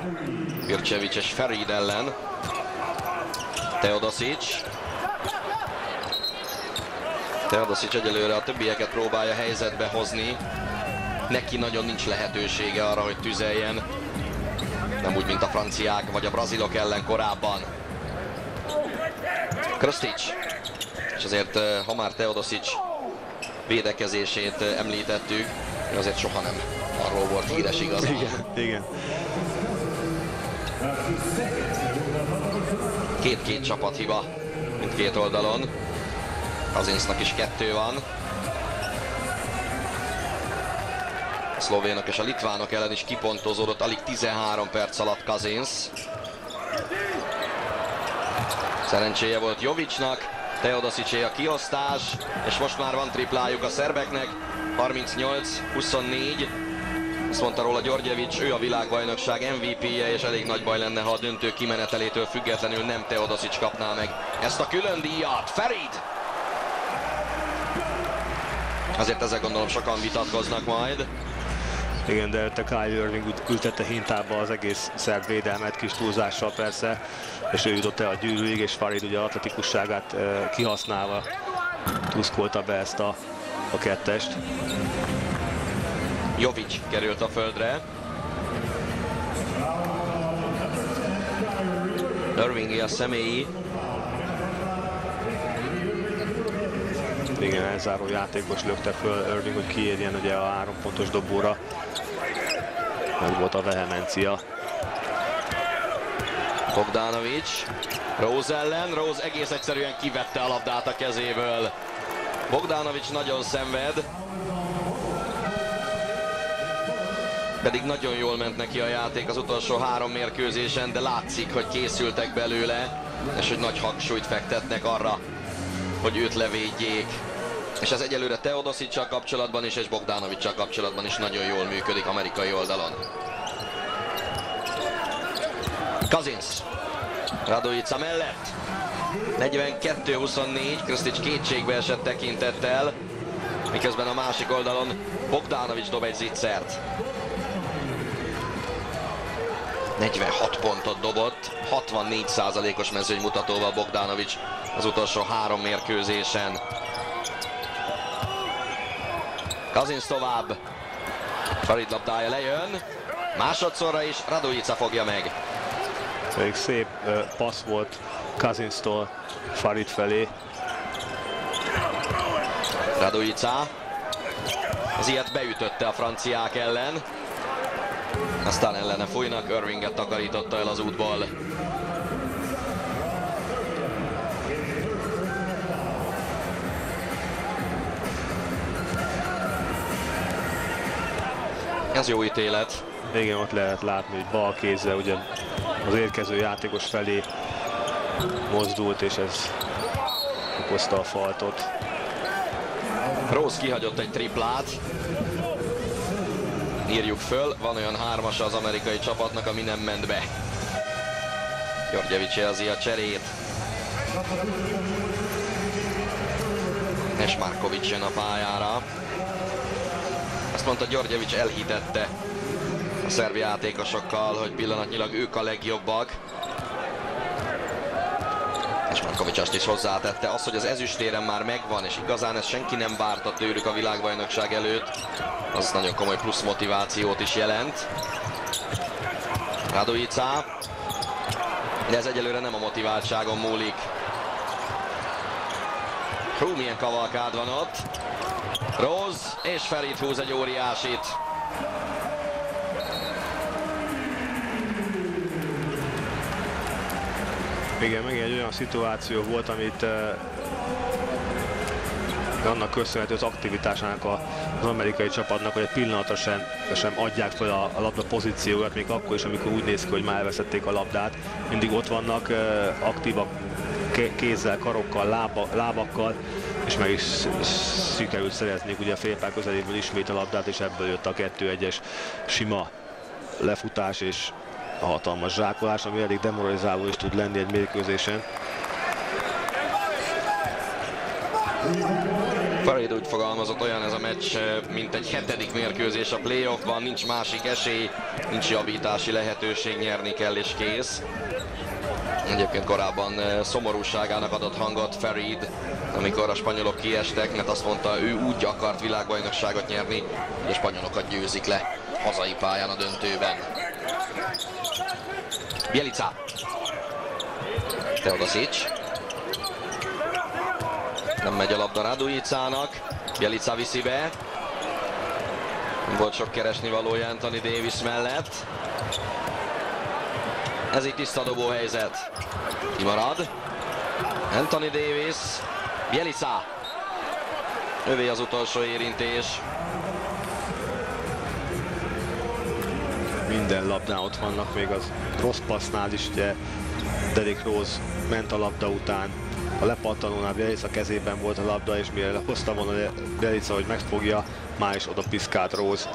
Bircevic és Farid ellen. Teodosic egyelőre a többieket próbálja helyzetbe hozni. Neki nagyon nincs lehetősége arra, hogy tüzeljen. Nem úgy, mint a franciák vagy a brazilok ellen korábban. Krstić. És azért, ha már Teodosic védekezését említettük, azért soha nem arról volt híres igazán. Igen. Két csapathiba mindkét oldalon. Cousinsnak is 2 van. A szlovénok és a litvánok ellen is kipontozódott alig 13 perc alatt Cousins. Szerencséje volt Jovicsnak, Teodosicé a kiosztás, és most már van triplájuk a szerbeknek. 38-24. Azt mondta róla Györgyevics, ő a világbajnokság MVP-je, és elég nagy baj lenne, ha a döntő kimenetelétől függetlenül nem Teodosic kapná meg ezt a külön díjat. Farid! Azért ezzel gondolom sokan vitatkoznak majd. Igen, de előtte Kai Irving ültette hintába az egész szerb védelmet, kis túlzással persze, és ő jutott el a gyűrűig, és Farid ugye atletikusságát kihasználva tuszkolta be ezt a kettest. Jovic került a földre. Irvingi a személyi. Igen, elzáró játékos lökte föl Irving, hogy kiérjen ugye a 3 pontos dobóra. Meg volt a vehemencia. Bogdanovic. Rose ellen. Rose egész egyszerűen kivette a labdát a kezéből. Bogdanovic nagyon szenved. Pedig nagyon jól ment neki a játék az utolsó 3 mérkőzésen, de látszik, hogy készültek belőle, és hogy nagy hangsúlyt fektetnek arra, hogy őt levédjék. És ez egyelőre Teodosic-sal kapcsolatban is, és Bogdanovic-sal kapcsolatban is nagyon jól működik amerikai oldalon. Cousins. Radujjica mellett. 42-24, Krstić kétségbe esett tekintettel, miközben a másik oldalon Bogdanovic dob egy zicsert. 46 pontot dobott, 64%-os mezőnymutatóval Bogdanovic az utolsó 3 mérkőzésen. Cousins tovább. Farid labdája lejön. Másodszorra is Radujjica fogja meg. Elég szép passz volt Cousinstól Farid felé. Radujjica. Az ilyet beütötte a franciák ellen. Aztán ellene fújnak, Irvinget takarította el az útból. Ez jó ítélet. Igen, ott lehet látni, hogy bal kézzel ugye az érkező játékos felé mozdult, és ez okozta a faltot. Rose kihagyott egy triplát. Írjuk föl, van olyan hármasa az amerikai csapatnak, ami nem ment be. Györgyevics jelzi a cserét. Nesmarkovics jön a pályára. Azt mondta, Györgyevics elhitette a szerb játékosokkal, hogy pillanatnyilag ők a legjobbak. Nesmarkovics azt is hozzátette, az, hogy az ezüstéren már megvan, és igazán ezt senki nem várta tőlük a világbajnokság előtt, az nagyon komoly plusz motivációt is jelent. Radujica, de ez egyelőre nem a motiváltságon múlik. Hú, milyen kavalkád van ott. Rose és Ferid húz egy óriásit. Igen, meg egy olyan szituáció volt, amit annak köszönhető az aktivitásának az amerikai csapatnak, hogy egy pillanatra sem adják fel a labda pozícióját, még akkor is, amikor úgy néz ki, hogy már elveszették a labdát. Mindig ott vannak, aktívak kézzel, karokkal, lábakkal, és meg is sikerült szerezniük ugye a félpálya közeléből ismét a labdát, és ebből jött a 2-1-es sima lefutás és a hatalmas zsákolás, ami elég demoralizáló is tud lenni egy mérkőzésen. Farid úgy fogalmazott, olyan ez a meccs, mint egy 7. mérkőzés a playoffban, nincs másik esély, nincs javítási lehetőség, nyerni kell és kész. Egyébként korábban szomorúságának adott hangot Farid, amikor a spanyolok kiestek, mert azt mondta, ő úgy akart világbajnokságot nyerni, hogy a spanyolokat győzik le hazai pályán a döntőben. Bjelica. Teodosic. Nem megy a labda Radujicának. Bjelica viszi be. Nem volt sok keresnivalója Anthony Davis mellett. Ez itt tiszta dobó helyzet. Kimarad. Anthony Davis. Bjelica. Övé az utolsó érintés. Minden labdán ott vannak, még az rossz passznál is, ugye Derrick Rose ment a labda után, a lepattanónál Bjelica kezében volt a labda, és mire hozta volna Bjelica, hogy megfogja, már is oda piszkált Rose.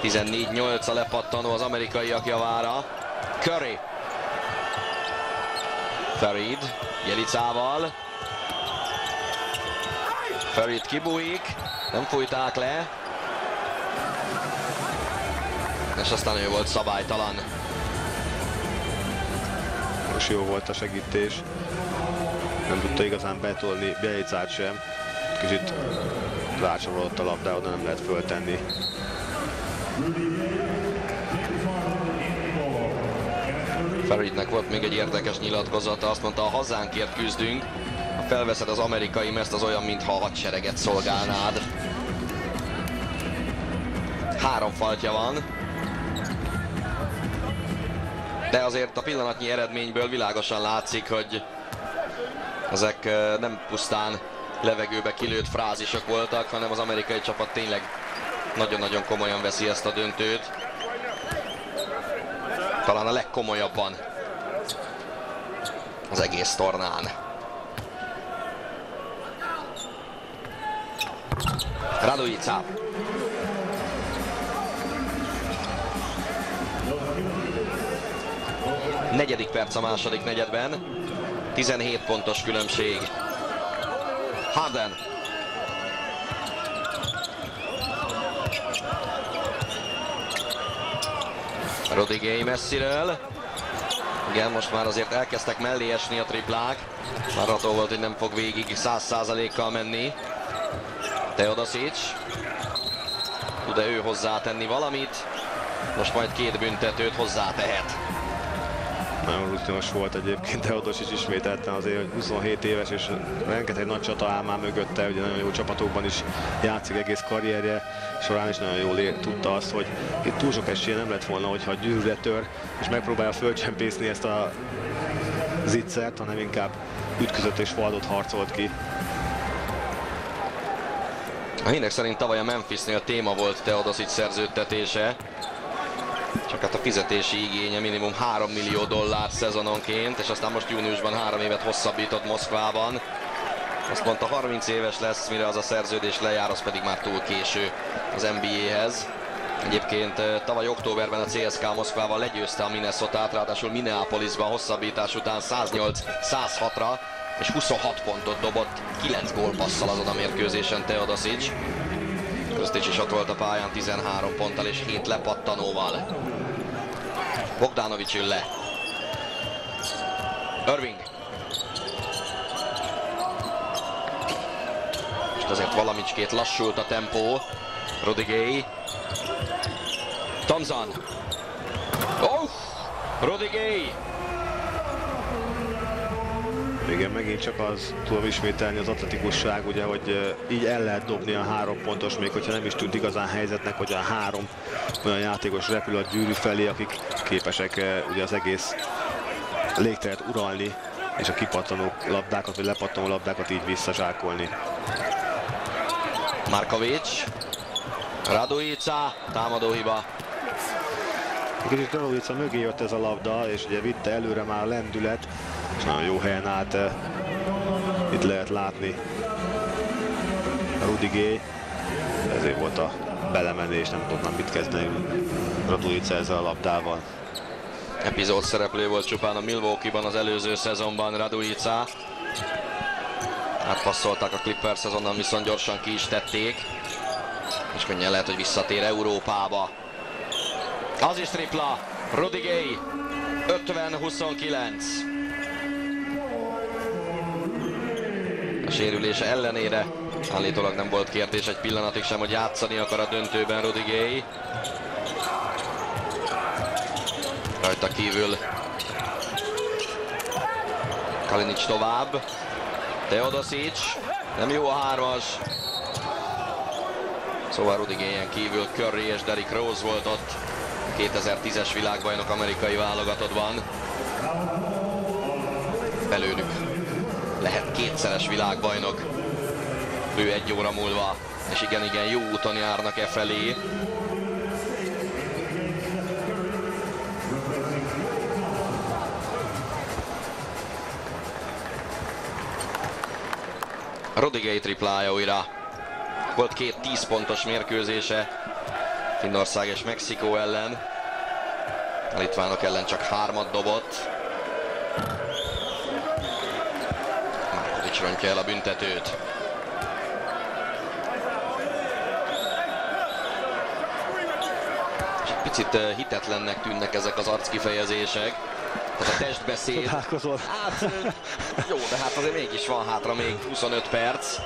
14-8 a lepattanó az amerikaiak javára. Curry. Farid Bjelicával. Farid kibújik, nem fújták le. És aztán ő volt szabálytalan. Most jó volt a segítés. Nem tudta igazán betolni Bjelicát sem. Kicsit rácsavarodott a labdához, de nem lehet föltenni. Faridnek volt még egy érdekes nyilatkozata, azt mondta, a hazánkért küzdünk, ha felveszed az amerikai mezt, az olyan, mintha a hadsereget szolgálnád. 3 faltja van. De azért a pillanatnyi eredményből világosan látszik, hogy ezek nem pusztán levegőbe kilőtt frázisok voltak, hanem az amerikai csapat tényleg nagyon-nagyon komolyan veszi ezt a döntőt. Talán a legkomolyabban az egész tornán. Radujica. Negyedik perc a második negyedben. 17 pontos különbség. Harden. Rudy Gay messziről. Igen, most már azért elkezdtek mellé esni a triplák. Várható volt, hogy nem fog végig 100%-kal menni. Teodosic. Tud-e ő hozzátenni valamit? Most majd 2 büntetőt hozzátehet. Nagyon rutinos volt egyébként Teodosic ismételten, azért 27 éves, és rengeteg nagy csata áll már mögötte, ugye nagyon jó csapatokban is játszik egész karrierje során, és nagyon jól tudta azt, hogy itt túl sok esélye nem lett volna, hogyha gyűrűre tör, és megpróbálja fölcsempészni ezt a zicsert, hanem inkább ütközött és faldot harcolt ki. A hírek szerint tavaly a Memphisnél téma volt Teodosic szerződtetése. Csak hát a fizetési igénye minimum $3 millió szezononként, és aztán most júniusban 3 évet hosszabbított Moszkvában. Azt mondta, 30 éves lesz, mire az a szerződés lejár, az pedig már túl késő az NBA-hez. Egyébként tavaly októberben a CSKA Moszkvával legyőzte a Minnesotát, ráadásul Minneapolisban hosszabbítás után 108-106-ra, és 26 pontot dobott 9 gólpasszal azon a mérkőzésen Teodosic. Köztés is ott volt a pályán 13 ponttal és 7 lepattanóval. Bogdanovic jön le. Irving. Most azért valamicskét lassult a tempó. Rudy Gay. Thompson. Oh! Rudy Gay. Igen, megint csak az tudom ismételni az atletikusság, ugye, hogy így el lehet dobni a 3 pontos, még hogyha nem is tűnt igazán helyzetnek, hogy a 3 olyan játékos repül a gyűrű felé, akik képesek ugye az egész légteret uralni, és a kipattanó labdákat, vagy lepattanó labdákat így visszazsákolni. Markovic. Radujica, támadóhiba. Kicsit Radujica mögé jött ez a labda, és ugye vitte előre már a lendület, és nagyon jó helyen állt, itt lehet látni Rudy Gay, ezért volt a belemenés, nem tudtam mit kezdeni Radujica ezzel a labdával. Epizód szereplő volt csupán a Milwaukee-ban az előző szezonban Radujica. Átpasszolták a Clippers, azonnal viszont gyorsan ki is tették. És könnyen lehet, hogy visszatér Európába. Az is tripla. Rudy Gay. 50-29. A sérülése ellenére állítólag nem volt kérdés egy pillanatig sem, hogy játszani akar a döntőben Rudy Gay. Rajta kívül Kalinic tovább. Teodosic. Nem jó a 3-as. Szóval Rudy Gayen kívül Curry és Derrick Rose volt ott 2010-es világbajnok amerikai válogatottban. Belőlük lehet kétszeres világbajnok ő 1 óra múlva, és igen, jó úton járnak e felé. Rudy Gay triplája újra. Volt 2 10 pontos mérkőzése Finnország és Mexikó ellen. A litvánok ellen csak 3-at dobott. Markovic rontja el a büntetőt. És egy picit hitetlennek tűnnek ezek az arckifejezések. Tehát a testbeszéd. Hát, jó, de hát azért mégis van hátra még 25 perc.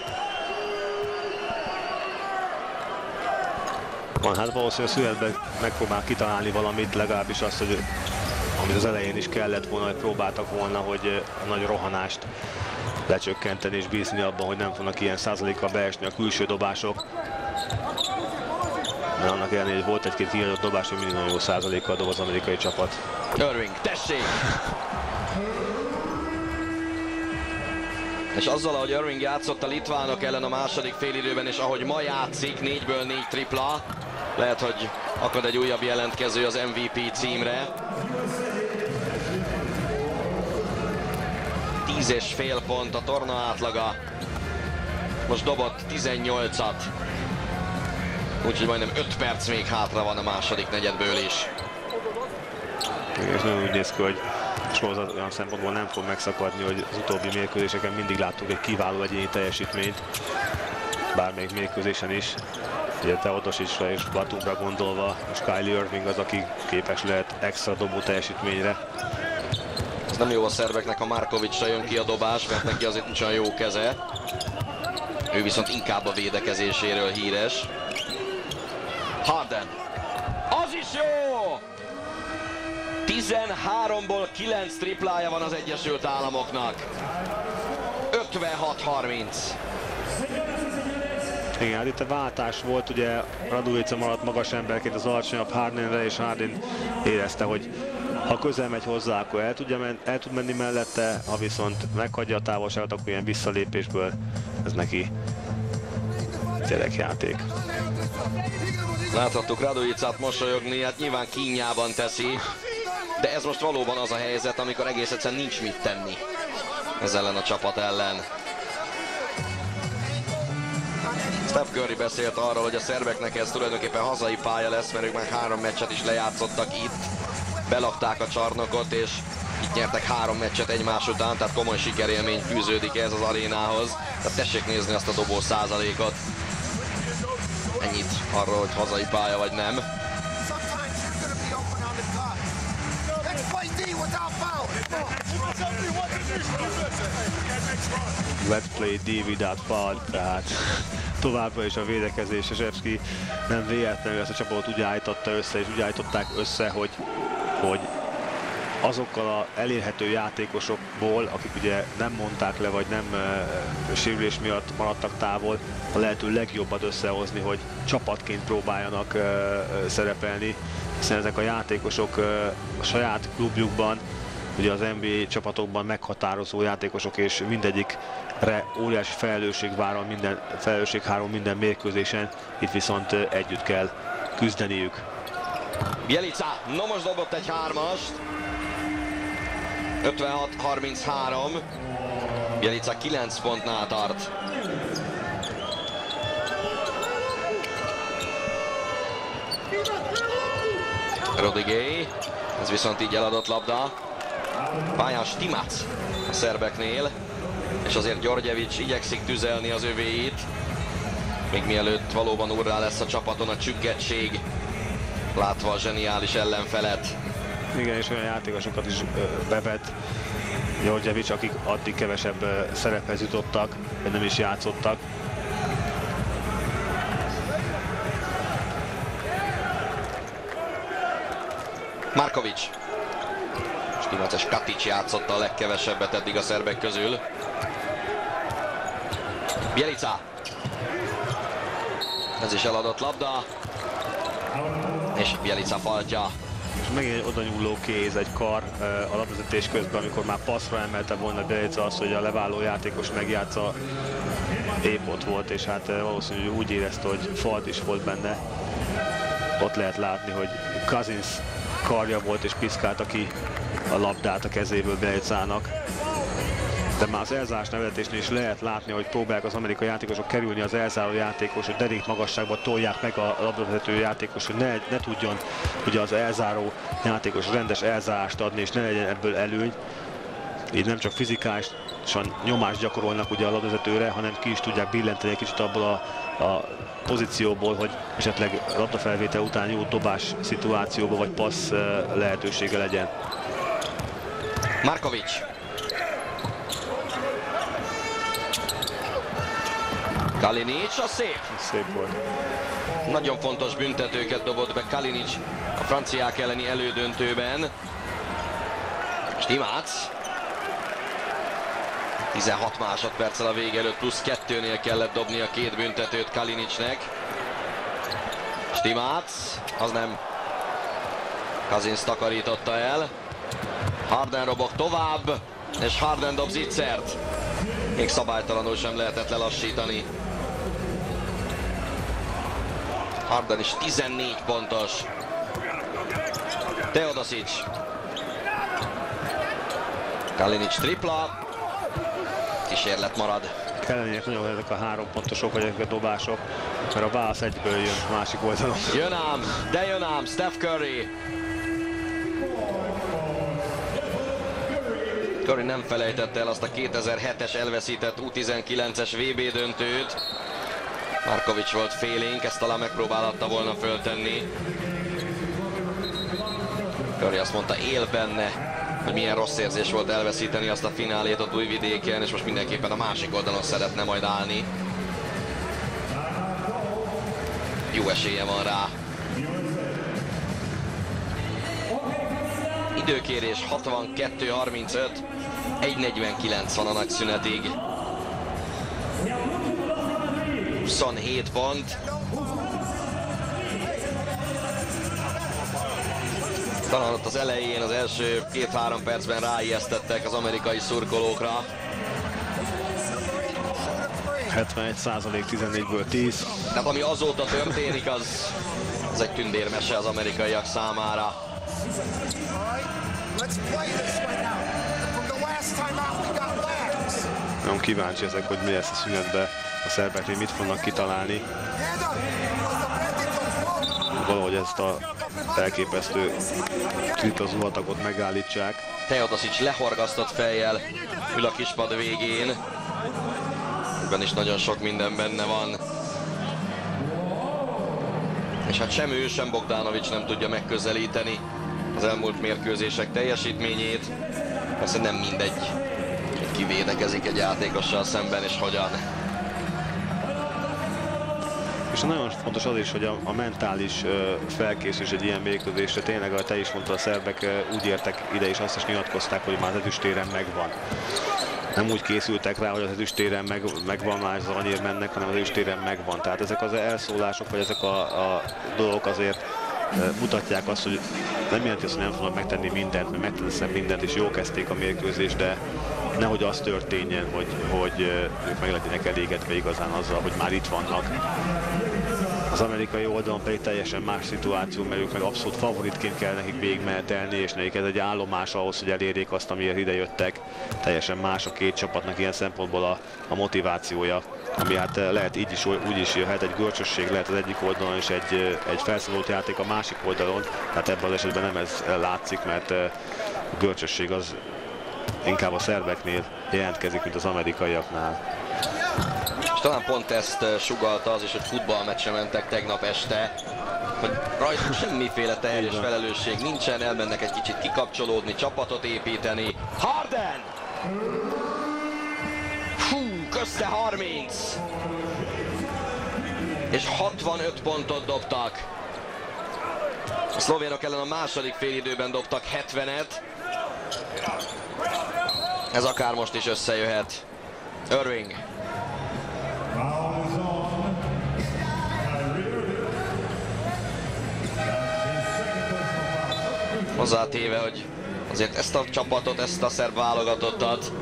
Van, hát valószínűleg születben megpróbál kitalálni valamit, legalábbis azt, hogy amit az elején is kellett volna, hogy próbáltak volna, hogy a nagy rohanást lecsökkenteni és bízni abban, hogy nem fognak ilyen százalékkal beesni a külső dobások. De annak ellenére, hogy volt egy-két hiányzott dobás, hogy mindig nagyon jó százalékkal dob az amerikai csapat. Irving, tessék! És azzal, ahogy Irving játszott a litvánok ellen a második félidőben, és ahogy ma játszik, 4-ből 4 tripla, lehet, hogy akad egy újabb jelentkező az MVP címre. 10,5 pont a torna átlaga. Most dobott 18-at. Úgyhogy majdnem 5 perc még hátra van a második negyedből is. És nagyon úgy néz ki, hogy sorozat olyan szempontból nem fog megszakadni, hogy az utóbbi mérkőzéseken mindig láttuk egy kiváló egyéni teljesítményt. Bármelyik mérkőzésen is. Ugye Teodosicra és Batumra gondolva, és Kyrie Irving az, aki képes lehet extra dobó teljesítményre. Ez nem jó a szerbeknek, ha Markovicra jön ki a dobás, mert neki azért nincs olyan jó keze. Ő viszont inkább a védekezéséről híres. Harden. Az is jó! 13-ból 9 triplája van az Egyesült Államoknak. 56-30. Igen, hát itt a váltás volt, ugye Radujica maradt magas emberként az alacsonyabb Hardenre, és Harden érezte, hogy ha közel megy hozzá, akkor el tud menni mellette, ha viszont meghagyja a távolságot, akkor ilyen visszalépésből ez neki gyerekjáték. Láthattuk Radujicát mosolyogni, hát nyilván kínjában teszi, de ez most valóban az a helyzet, amikor egész egyszerűen nincs mit tenni ez ellen a csapat ellen. Steph Curry beszélt arról, hogy a szerbeknek ez tulajdonképpen hazai pálya lesz, mert ők már 3 meccset is lejátszottak itt, belakták a csarnokot, és itt nyertek 3 meccset egymás után, tehát komoly sikerélmény fűződik ez az arénához. Tehát tessék nézni azt a dobó százalékot. Ennyit arról, hogy hazai pálya vagy nem. Let's play D without foul, tehát továbbra is a védekezés. Zsebszki nem véletlenül ezt a csapatot úgy állította össze, és úgy állították össze, hogy azokkal az elérhető játékosokból, akik ugye nem mondták le, vagy nem sérülés miatt maradtak távol, a lehető legjobbat összehozni, hogy csapatként próbáljanak szerepelni, hiszen ezek a játékosok a saját klubjukban, ugye az NBA csapatokban meghatározó játékosok, és mindegyikre óriási felelősség vár, felelősség hárul minden mérkőzésen, itt viszont együtt kell küzdeniük. Bjelica, no most dobott egy 3-ast. 56-33. Bjelica 9 pontnál tart. Rodigé, ez viszont így eladott labda. Pályán Stimac a szerbeknél, és azért Györgyevics igyekszik tüzelni az övéit, még mielőtt valóban urrá lesz a csapaton a csüggettség, látva a zseniális ellenfelet. Igen, és olyan játékosokat is bevet Györgyevics, akik addig kevesebb szerephez jutottak, vagy nem is játszottak. Markovic. Stimac és Katic játszotta a legkevesebbet eddig a szerbek közül. Bjelica. Ez is eladott labda. És Bjelica faltja. És megint egy oda nyúló kéz, egy kar a labdavezetés közben, amikor már passzra emelte volna Bjelica azt, hogy a leváló játékos megjátsza, épp ott volt, és hát valószínűleg úgy érezte, hogy falt is volt benne. Ott lehet látni, hogy Cousins karja volt, és piszkálta ki a labdát a kezéből Bjelicának. De már az elzárás nevezetésnél is lehet látni, hogy próbálják az amerikai játékosok kerülni az elzáró játékos, hogy derék magasságban tolják meg a labdavezető játékos, hogy ne tudjon ugye az elzáró játékos rendes elzárást adni, és ne legyen ebből előny. Így nem csak fizikálisan nyomást gyakorolnak ugye a labdavezetőre, hanem ki is tudják billenteni egy kicsit abból a pozícióból, hogy esetleg labdafelvétel után jó dobás szituációba vagy passz lehetősége legyen. Markovic. Kalinic, a szép. Szép volt. Nagyon fontos büntetőket dobott be Kalinic a franciák elleni elődöntőben. Stimac. 16 másodperccel a vége előtt plusz 2-nél kellett dobni a 2 büntetőt Kalinicnek. Stimac, az nem. Cousins takarította el. Harden robog tovább, és Harden dob zicsert. Még szabálytalanul sem lehetett lelassítani. Harden is 14 pontos. Teodosic. Kalinic tripla. Kísérlet marad. Kellenének nagyon ezek a 3 pontosok, vagy ezek a dobások, mert a válasz egyből jön a másik oldalon. Jön ám, Steph Curry. Curry nem felejtette el azt a 2007-es elveszített U19-es VB döntőt. Markovic volt félénk, ezt talán megpróbálhatta volna föltenni. Curry azt mondta, él benne, hogy milyen rossz érzés volt elveszíteni azt a finálét ott Újvidéken, és most mindenképpen a másik oldalon szeretne majd állni. Jó esélye van rá. Időkérés 62-35, 1:49 van a nagy szünetig. 27 pont. Talán ott az elején, az első 2-3 percben ráijesztettek az amerikai szurkolókra. 71%, 14-ből 10. Tehát ami azóta történik, az egy tündérmese az amerikaiak számára. Nagyon kíváncsi ezek, hogy mi lesz a szünetben, a szerbeknél mit fognak kitalálni. Valahogy ezt a elképesztő tritazuhatagot megállítsák. Teodosic lehorgasztott fejjel ül a kispad végén. Ebben is nagyon sok minden benne van. És hát sem ő, sem Bogdanovic nem tudja megközelíteni az elmúlt mérkőzések teljesítményét. Persze nem mindegy, hogy ki védekezik egy játékossal szemben és hogyan. És nagyon fontos az is, hogy a mentális felkészülés egy ilyen mérkőzésre, tényleg, ahogy te is mondtad, a szerbek úgy értek ide, és azt is nyilatkozták, hogy már az ezüstéren megvan. Nem úgy készültek rá, hogy az ezüstéren megvan, már az annyira mennek, hanem az ezüstéren megvan. Tehát ezek az elszólások, vagy ezek a dolgok azért mutatják azt, hogy nem jelenti azt, hogy nem fognak megtenni mindent, mert megteszem mindent, és jól kezdték a mérkőzést, de nehogy az történjen, hogy ők meg legyenek elégedve igazán azzal, hogy már itt vannak. Az amerikai oldalon pedig teljesen más szituáció, mert ők meg abszolút favoritként kell nekik végigmenetelni, és nekik ez egy állomás ahhoz, hogy elérjék azt, amiért idejöttek. Teljesen más a két csapatnak ilyen szempontból a motivációja, ami hát lehet így is, úgy is jöhet, egy görcsösség lehet az egyik oldalon, és egy felszabadult játék a másik oldalon. Tehát ebben az esetben nem ez látszik, mert a görcsösség az inkább a szerbeknél jelentkezik, mint az amerikaiaknál. És talán pont ezt sugallta az is, hogy futballmeccsen mentek tegnap este, hogy rajtuk semmiféle teljes felelősség nincsen, elmennek egy kicsit kikapcsolódni, csapatot építeni. Harden! Hú, közte 30! És 65 pontot dobtak. A szlovénok ellen a második félidőben dobtak 70-et. Ez akár most is összejöhet. Irving. Hozzátéve, hogy azért ezt a csapatot, ezt a szerb válogatottat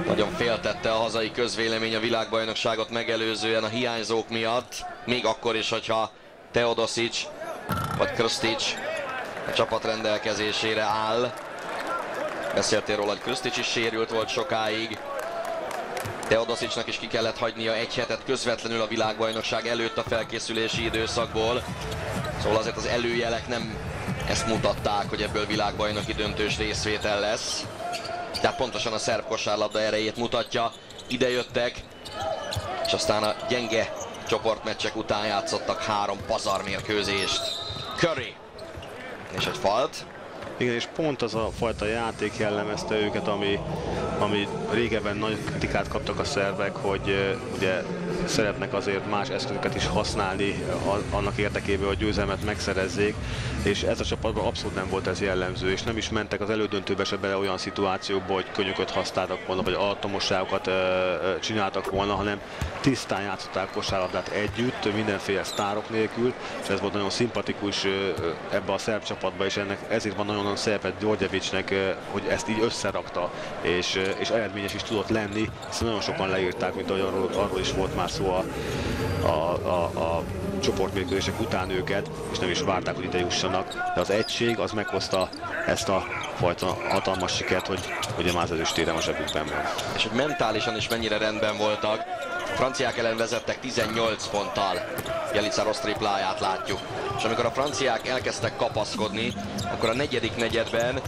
nagyon féltette a hazai közvélemény a világbajnokságot megelőzően a hiányzók miatt, még akkor is, hogyha Teodosic vagy Krstić a csapat rendelkezésére áll. Beszéltél róla, hogy Krstić is sérült volt sokáig. Teodosicnak is ki kellett hagynia egy hetet közvetlenül a világbajnokság előtt a felkészülési időszakból. Szóval azért az előjelek nem ezt mutatták, hogy ebből világbajnoki döntős részvétel lesz. Tehát pontosan a szerb kosárlabda erejét mutatja. Ide jöttek, és aztán a gyenge csoportmeccsek után játszottak 3 pazarmérkőzést. Curry. És egy falt. Igen, és pont az a fajta játék jellemezte őket, ami régebben nagy kritikát kaptak a szerbek, hogy ugye szeretnek azért más eszközöket is használni annak érdekében, hogy győzelmet megszerezzék, és ez a csapatban abszolút nem volt ez jellemző, és nem is mentek az elődöntőbe se bele olyan szituációkba, hogy könnyököt használtak volna, vagy alattomosságokat csináltak volna, hanem tisztán játszották kosárlabdát együtt, mindenféle sztárok nélkül, és ez volt nagyon szimpatikus ebbe a szerb csapatba, és ezért van nagyon szerepet Đorđevićnek, hogy ezt így összerakta, és eredményes is tudott lenni, hiszen nagyon sokan leírták, mint ahogy arról is volt már szó a csoportmérkőzések után őket, és nem is várták, hogy ide jussanak, de az egység az meghozta ezt a fajta hatalmas sikert, hogy ugye már az ezüstérem a zsebükben van. És hogy mentálisan is mennyire rendben voltak. A franciák ellen vezettek 18 ponttal. Bjelica rossz tripláját látjuk. És amikor a franciák elkezdtek kapaszkodni, akkor a negyedik negyedben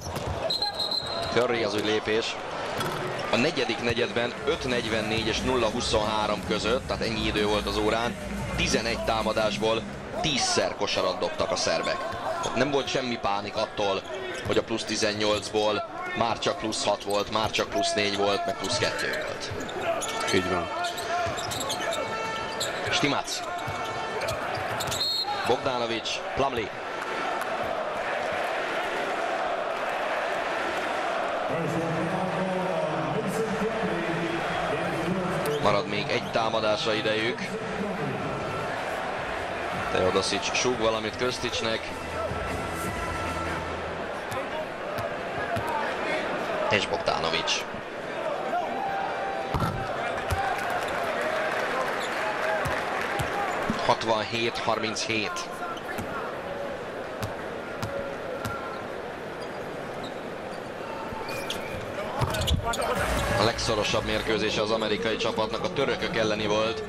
Curry az új lépés. A negyedik negyedben 5:44 és 0:23 között, tehát ennyi idő volt az órán, 11 támadásból 10-szer kosarat dobtak a szerbek. Tehát nem volt semmi pánik attól, hogy a plusz 18-ból már csak plusz 6 volt, már csak plusz 4 volt, meg plusz 2 volt. Így van. Stimac. Bogdanovic, Plumlee. Marad még egy támadásra idejük. Teodosic súg valamit Krstićnek. És Bogdanovic. 67-37. A legszorosabb mérkőzése az amerikai csapatnak a törökök elleni volt.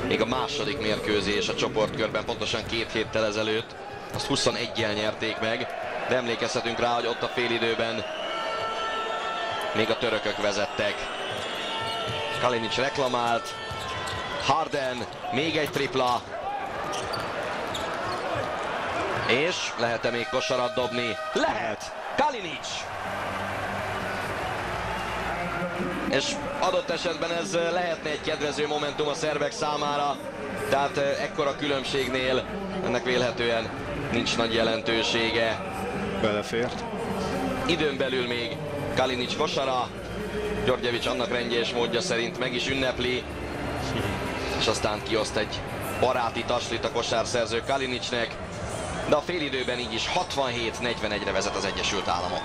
Még a második mérkőzés a csoportkörben pontosan 2 héttel ezelőtt. Azt 21-jel nyerték meg, de emlékezhetünk rá, hogy ott a félidőben még a törökök vezettek. Kalinic reklamált. Harden, még egy tripla. És lehet-e még kosarat dobni? Lehet! Kalinic! És adott esetben ez lehetne egy kedvező momentum a szerbek számára, tehát ekkora különbségnél ennek vélhetően nincs nagy jelentősége. Belefért. Időn belül még Kalinic kosara, Györgyevics annak rendje és módja szerint meg is ünnepli, és aztán kioszt egy baráti taslit a kosárszerző Kalinicnek, de a félidőben így is 67-41-re vezet az Egyesült Államok.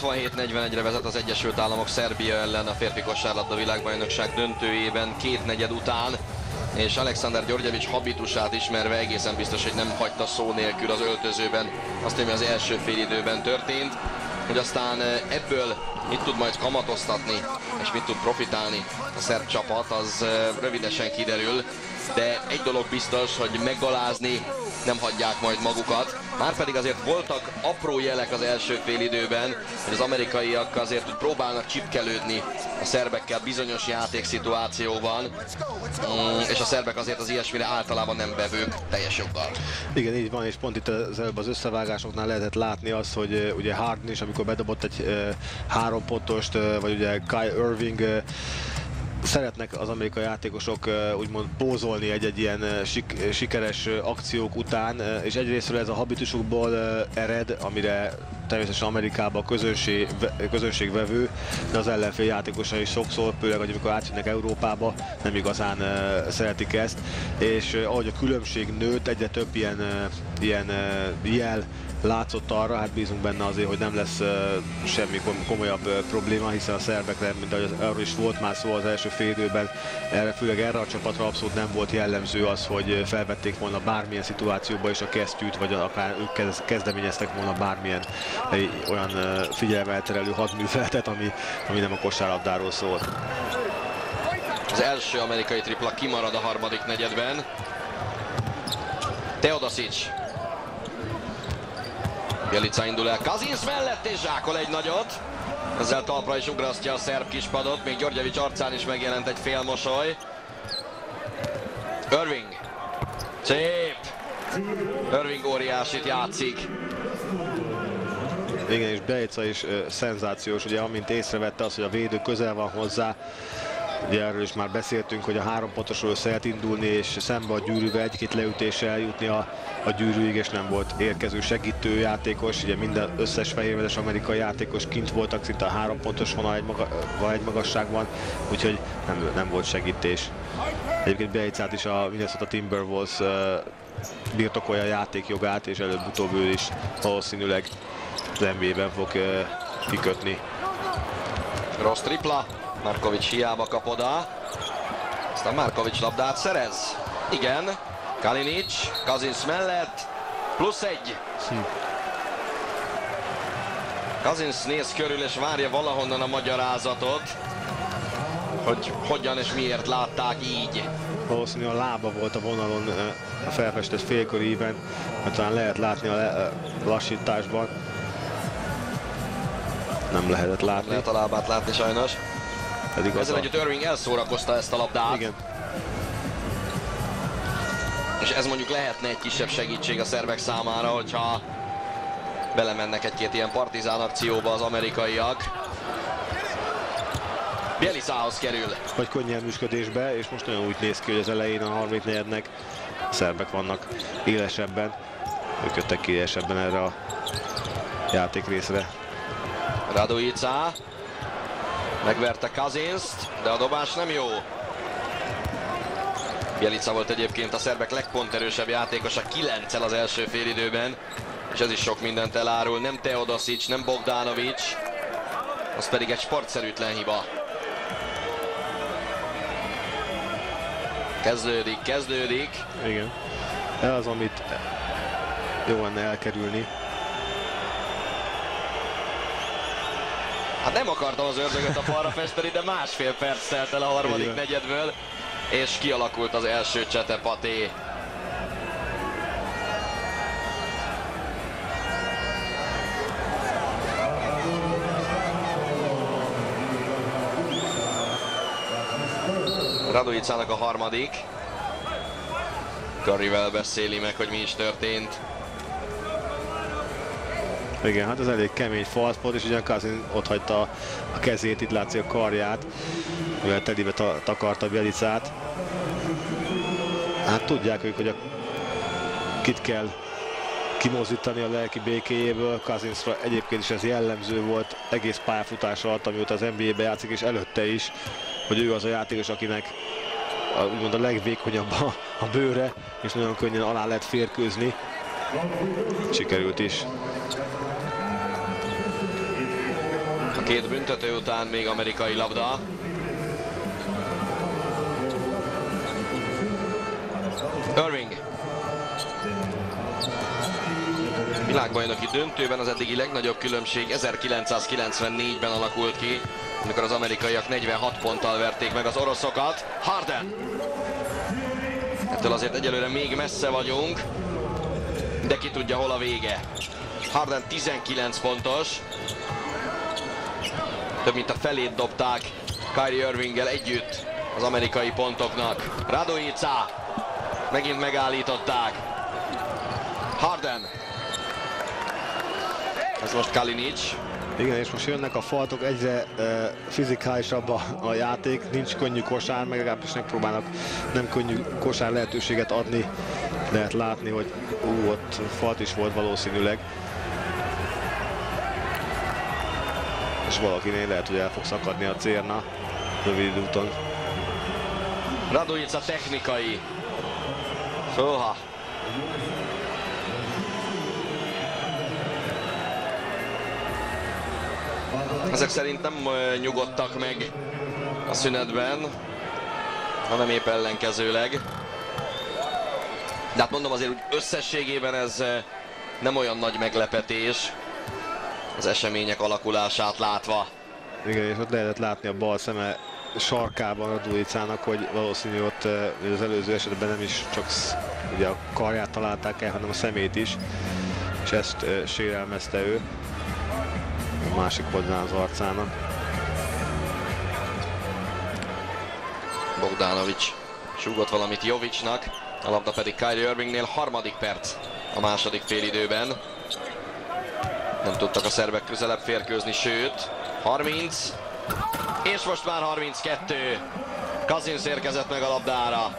...67-41-re vezet az Egyesült Államok Szerbia ellen a férfi kosárlabda világbajnokság döntőjében 2/4 után, és Alexander Györgyevics habitusát ismerve egészen biztos, hogy nem hagyta szó nélkül az öltözőben azt, ami az első félidőben történt, hogy aztán ebből mit tud majd kamatoztatni, és mit tud profitálni a szerb csapat, az rövidesen kiderül, de egy dolog biztos, hogy megalázni nem hagyják majd magukat. Márpedig azért voltak apró jelek az első félidőben, hogy az amerikaiak azért próbálnak csipkelődni a szerbekkel bizonyos játékszituációban, és a szerbek azért az ilyesmire általában nem vevők teljes joggal. Igen, így van, és pont itt az összevágásoknál lehetett látni azt, hogy ugye Harden is, amikor bedobott egy 3 pontost, vagy ugye Kai Irving, szeretnek az amerikai játékosok úgymond pózolni egy ilyen sikeres akciók után, és egyrésztről ez a habitusukból ered, amire természetesen Amerikában a közönségvevő, de az ellenfél játékosai sokszor, főleg amikor átjönnek Európába, nem igazán szeretik ezt, és ahogy a különbség nőtt, egyre több ilyen jel látszott arra, hát bízunk benne azért, hogy nem lesz semmi komolyabb probléma, hiszen a szerbekre, mint ahogy arról is volt már szó az első fél időben, főleg erre a csapatra abszolút nem volt jellemző az, hogy felvették volna bármilyen szituációba is a kesztyűt, vagy akár ők kezdeményeztek volna bármilyen olyan figyelemelterelő hadműveletet, ami nem a kosárlabdáról szól. Az első amerikai tripla kimarad a harmadik negyedben. Teodosic. Bjelica indul el Kazinsz mellett és zsákol egy nagyot. Ezzel talpra is ugrasztja a szerb kispadot, még Györgyevics arcán is megjelent egy félmosoly. Irving. Szép! Irving óriásit játszik. Igen, és Bjelica is szenzációs, ugye amint észrevette azt, hogy a védő közel van hozzá. Ugye erről is már beszéltünk, hogy a 3 pontosról össze lehet indulni, és szembe a gyűrűvel egy-két leütéssel eljutni a gyűrűig, és nem volt érkező segítő játékos. Ugye minden összes fehérvedes amerikai játékos kint voltak szinte a 3 pontos vonal egy magasságban, úgyhogy nem volt segítés. Egyébként Bjelicát is a Minnesota Timberwolves birtokolja a játékjogát, és előbb-utóbb ő is valószínűleg az NBA-ben fog kikötni. Rossz tripla. Markovics hiába kap oda. Aztán Markovics labdát szerez. Igen. Kalinic, Kazinsz mellett. +1. Kazinsz néz körül és várja valahonnan a magyarázatot, hogy hogyan és miért látták így. Valószínűleg a lába volt a vonalon a felfestett félköríven, mert talán lehet látni a lassításban. Nem lehetett látni. Lehet a lábát látni sajnos. Ezzel együtt Irving elszórakozta ezt a labdát. Igen. És ez mondjuk lehetne egy kisebb segítség a szerbek számára, hogyha belemennek egy-két ilyen partizán akcióba az amerikaiak. Bjelicához kerül. Vagy könnyelműsködésbe, és most nagyon úgy néz ki, hogy az elején a harmadik negyednek a szerbek vannak élesebben. Ők jöttek ki élesebben erre a játékrészre. Radujica megverte Kazinst, de a dobás nem jó. Bjelica volt egyébként a szerbek legponterősebb játékosa, 9-el az első félidőben, és ez is sok mindent elárul. Nem Teodosic, nem Bogdanovic, az pedig egy sportszerűtlen hiba. Kezdődik. Igen. Ez az, amit jó lenne elkerülni. Hát nem akartam az ördögöt a falra festeni, de másfél perc telt el a harmadik negyedből, és kialakult az első csetepaté. Radujicának a harmadik. Curryvel beszéli meg, hogy mi is történt. Igen, hát ez elég kemény falspot, és ugye Kazin ott hagyta a kezét, itt látszik a karját, mivel telibe takarta Bjelicát. Hát tudják ők, hogy kit kell kimozdítani a lelki békéjéből. Kazinsra egyébként is ez jellemző volt egész pályafutás alatt, amióta az NBA-be játszik, és előtte is, hogy ő az a játékos, akinek úgymond a legvékonyabb a bőre, és nagyon könnyen alá lehet férkőzni. Sikerült is. A két büntető után még amerikai labda. Irving. Világbajnoki döntőben az eddigi legnagyobb különbség 1994-ben alakult ki, amikor az amerikaiak 46 ponttal verték meg az oroszokat. Harden. Ettől azért egyelőre még messze vagyunk, de ki tudja, hol a vége. Harden 19 pontos. Több mint a felét dobták Kyrie Irvinggel együtt az amerikai pontoknak. Radujica. Megint megállították. Harden. Ez most Kalinic. Igen, és most jönnek a faltok, egyre fizikálisabb a játék, nincs könnyű kosár, meg legalábbis megpróbálnak nem könnyű kosár lehetőséget adni. Lehet látni, hogy ott falt is volt valószínűleg. És valakinél lehet, hogy el fog szakadni a cérna rövid úton. Radujica technikai. Fölha. Ezek szerint nem nyugodtak meg a szünetben, hanem épp ellenkezőleg. De hát mondom, azért úgy összességében ez nem olyan nagy meglepetés az események alakulását látva. Igen, és ott lehetett látni a bal szeme sarkában a Radujicának, hogy valószínű ott az előző esetben nem is csak ugye a karját találták el, hanem a szemét is, és ezt sérelmezte ő a másik oldalán az arcának. Bogdanovic súgott valamit Jovicnak, a labda pedig Kyrie Irvingnél. Harmadik perc a második félidőben. Nem tudtak a szerbek közelebb férkőzni, sőt 30, és most már 32. Kazins érkezett meg a labdára.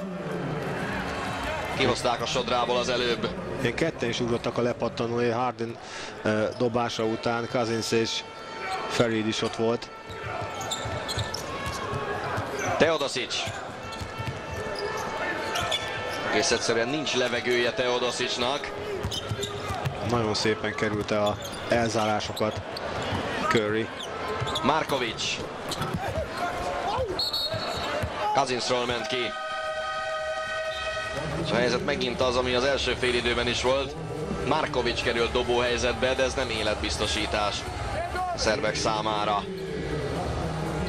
Kihozták a sodrából az előbb. Ilyen ketten is ugrottak a lepattanói, Harden dobása után, Kazins és Farid is ott volt. Teodosic. Egész egyszerűen nincs levegője Teodosicnak. Nagyon szépen került a elzárásokat Curry. Markovic. Kazinsról ment ki. És a helyzet megint az, ami az első félidőben is volt. Markovic került dobóhelyzetbe, de ez nem életbiztosítás a szerbek számára.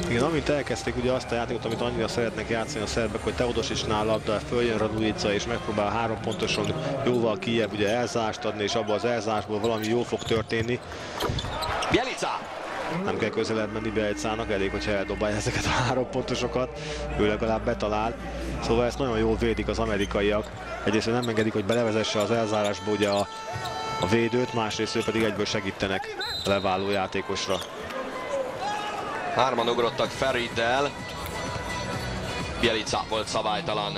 Igen, amint elkezdték ugye azt a játékot, amit annyira szeretnek játszani a szerbek, hogy Teodosicnál labda, följön Radujica és megpróbál 3 pontoson jóval kijebb ugye elzárást adni, és abban az elzárásból valami jó fog történni. Bjelica! Nem kell közelebb menni Bjelicának, elég, hogyha eldobálja ezeket a 3 pontosokat, ő legalább betalál. Szóval ezt nagyon jól védik az amerikaiak. Egyrészt nem engedik, hogy belevezesse az elzárásba ugye a védőt, másrészt pedig egyből segítenek a leváló játékosra. Hárman ugrottak Fariddel. Bjelica volt szabálytalan.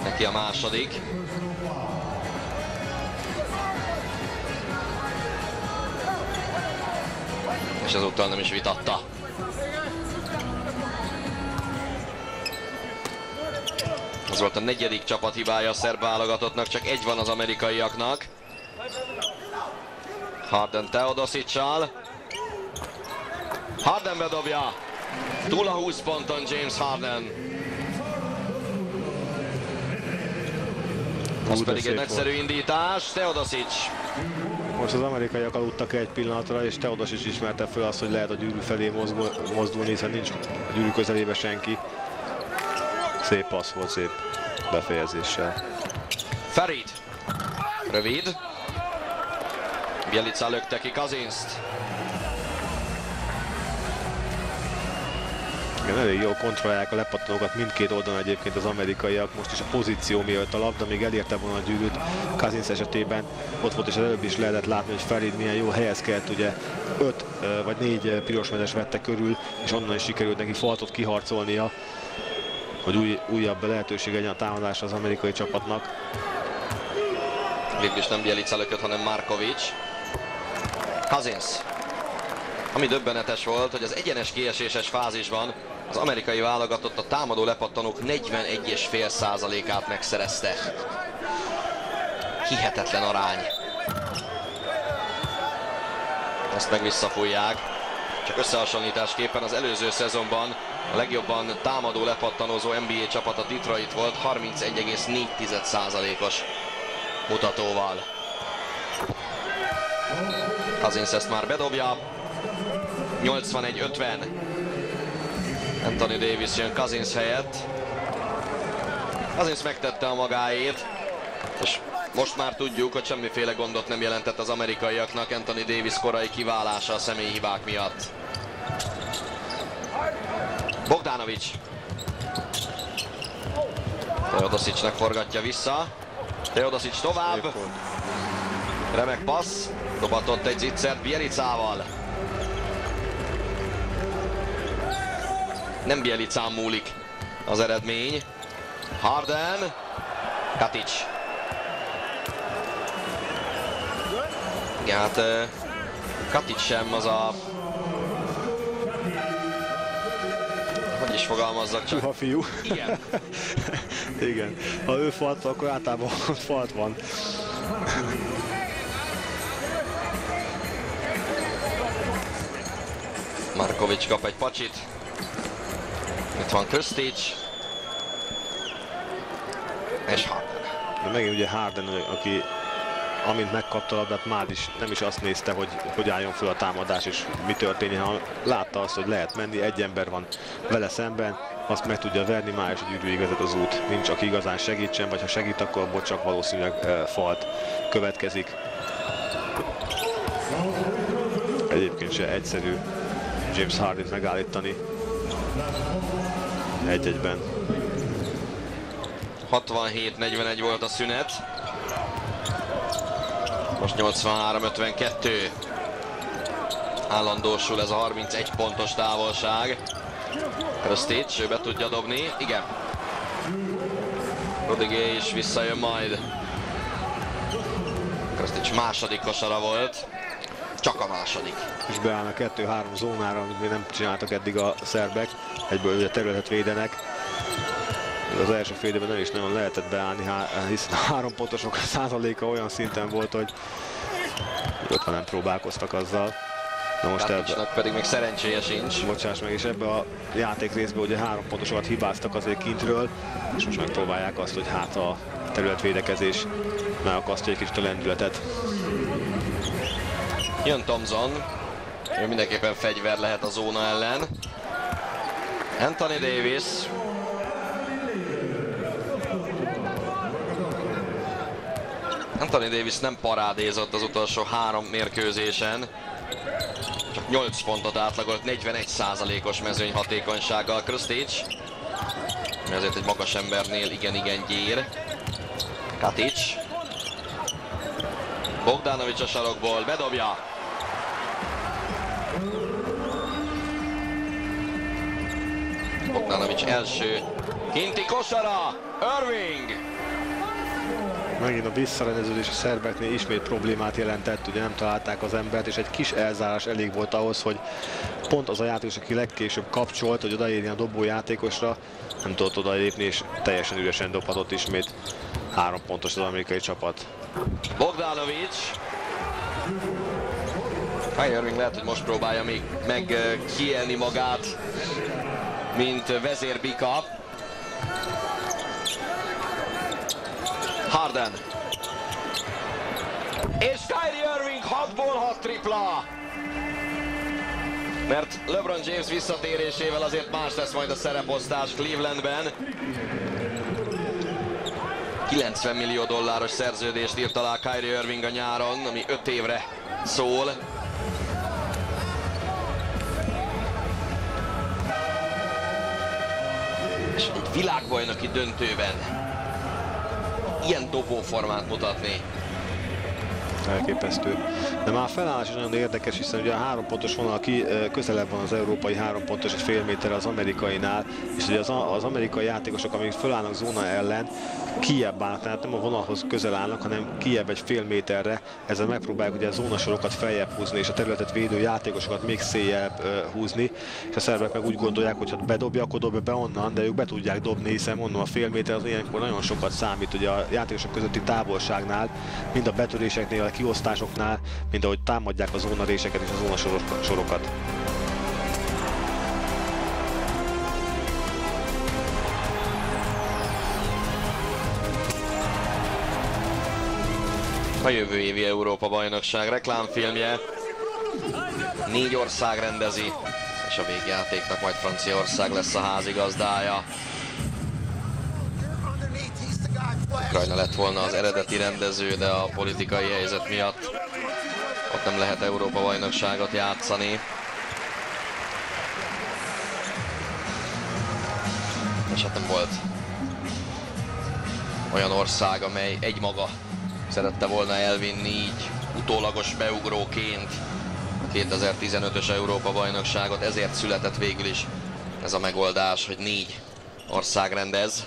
Neki a második. És ezúttal nem is vitatta. Ez volt a negyedik csapathibája a szerb válogatottnak, csak egy van az amerikaiaknak. Harden Teodosic-sal. Harden bedobja. Túl a 20 ponton James Harden. Az pedig egy nagyszerű indítás. Teodosic. Most az amerikaiak aludtak egy pillanatra, és Teodosic ismerte fel azt, hogy lehet a gyűrű felé mozdulni, hiszen nincs a gyűrű közelébe senki. Szép passz volt, szép befejezéssel. Farid. Rövid. Bjelica lökte ki Cousinst. Igen, elég jól kontrollálják a lepattanókat mindkét oldalon egyébként az amerikaiak. Most is a pozíció miatt a labda még elérte volna a gyűrűt. Cousins esetében ott volt, és előbb is lehetett látni, hogy Farid milyen jó helyezkedett. Ugye 5 vagy 4 pirosmedes vette körül, és onnan is sikerült neki faltot kiharcolnia, hogy újabb lehetőség legyen a támadásra az amerikai csapatnak. Végülis nem Bjelica lökött, hanem Markovic. Cousins. Ami döbbenetes volt, hogy az egyenes kieséses fázisban az amerikai válogatott a támadó lepattanók 41,5%-át megszerezte. Hihetetlen arány. Ezt meg visszafújják. Csak összehasonlításképpen az előző szezonban a legjobban támadó lepattanózó NBA csapat a Detroit volt 31,4%-os mutatóval. Cousins ezt már bedobja. 81-50. Anthony Davis jön Cousins helyett. Cousins megtette a magáét, és most már tudjuk, hogy semmiféle gondot nem jelentett az amerikaiaknak Anthony Davis korai kiválása a személyi hibák miatt. Bogdanovic. Teodosicnak forgatja vissza. Teodosic tovább. Remek passz. Dobatott egy zicsert Bjelicával. Nem Bjelicán múlik az eredmény. Harden. Katic. Igen, hát Katic sem az a... Hogy is fogalmazzak csak? Puha fiú. Igen. Igen. Ha ő falt, akkor általában falt van. Markovic kap egy pacsit. Itt van Krstic. És Harden. De megint ugye Harden, aki amint megkapta a labdát, már is nem is azt nézte, hogy álljon fel a támadás és mi történjen, hanem látta azt, hogy lehet menni, egy ember van vele szemben, azt meg tudja verni, már is a gyűrűig vezet az út. Nincs, aki igazán segítsen, vagy ha segít, akkor abból csak valószínűleg falt következik. Egyébként se egyszerű James Harden megállítani. 1-1-ben. 67-41 volt a szünet. Most 83-52. Állandósul ez a 31 pontos távolság. Krstic, ő be tudja dobni. Igen. Rodriguez is visszajön majd. Krstic második kosara volt. Csak a második. És beállnak 2-3 zónára, amit még nem csináltak eddig a szerbek. Egyből ugye területet védenek. Az első fél időben nem is nagyon lehetett beállni, hiszen a 3 pontosok százaléka olyan szinten volt, hogy ott nem próbálkoztak azzal. Na most ebben pedig még szerencséje sincs. Bocsáss meg, és ebbe a játék részben ugye 3 pontosokat hibáztak azért kintről, és most megpróbálják azt, hogy hát a területvédekezés megakasztja egy kicsit a lendületet. Jön Thompson, ő mindenképpen fegyver lehet a zóna ellen. Anthony Davis. Anthony Davis nem parádézott az utolsó 3 mérkőzésen. Csak 8 pontot átlagolt 41%-os mezőny hatékonysággal. Krstic. Ezért egy magas embernél igen gyér. Katic. Bogdanovic a sarokból bedobja. Bogdanovic első kinti kosara. Irving. Megint a visszarendeződés a szerbeknél ismét problémát jelentett, ugye nem találták az embert, és egy kis elzárás elég volt ahhoz, hogy pont az a játékos, aki legkésőbb kapcsolt, hogy odaérni a dobójátékosra, nem tudott odaérni, és teljesen üresen dobhatott ismét. 3 pontos az amerikai csapat. Bogdanovics. Kyrie Irving lehet, hogy most próbálja még meg kiélni magát, mint vezérbika. Harden. És Kyrie Irving 6-ból 6 tripla. Mert LeBron James visszatérésével azért más lesz majd a szereposztás Clevelandben. $90 millió szerződést írt alá Kyrie Irving a nyáron, ami 5 évre szól. És egy világbajnoki döntőben ilyen dobóformát mutatni. Elképesztő. De már a felállás is nagyon érdekes, hiszen ugye a 3 pontos vonal közelebb van az európai 3 pontos, egy fél méterre az amerikainál, és ugye az amerikai játékosok, amik felállnak zóna ellen, kijebb állnak, tehát nem a vonalhoz közel állnak, hanem kijebb egy fél méterre, ezzel megpróbálják ugye a zónasorokat feljebb húzni, és a területet védő játékosokat még széljebb húzni, és a szerbek meg úgy gondolják, hogy ha bedobja, akkor dobja be onnan, de ők be tudják dobni, hiszen mondom, a fél méter az ilyenkor nagyon sokat számít, ugye a játékosok közötti távolságnál, mind a betöréseknél, a kiosztásoknál, mind ahogy támadják a zónaréseket és a zónasorokat. A jövő évi Európa-bajnokság reklámfilmje. 4 ország rendezi, és a végjátéknak majd Franciaország lesz a házigazdája. Ukrajna lett volna az eredeti rendező, de a politikai helyzet miatt ott nem lehet Európa-bajnokságot játszani. És hát nem volt olyan ország, amely egymaga szerette volna elvinni így utólagos beugróként a 2015-ös Európa-bajnokságot, ezért született végül is ez a megoldás, hogy 4 ország rendez.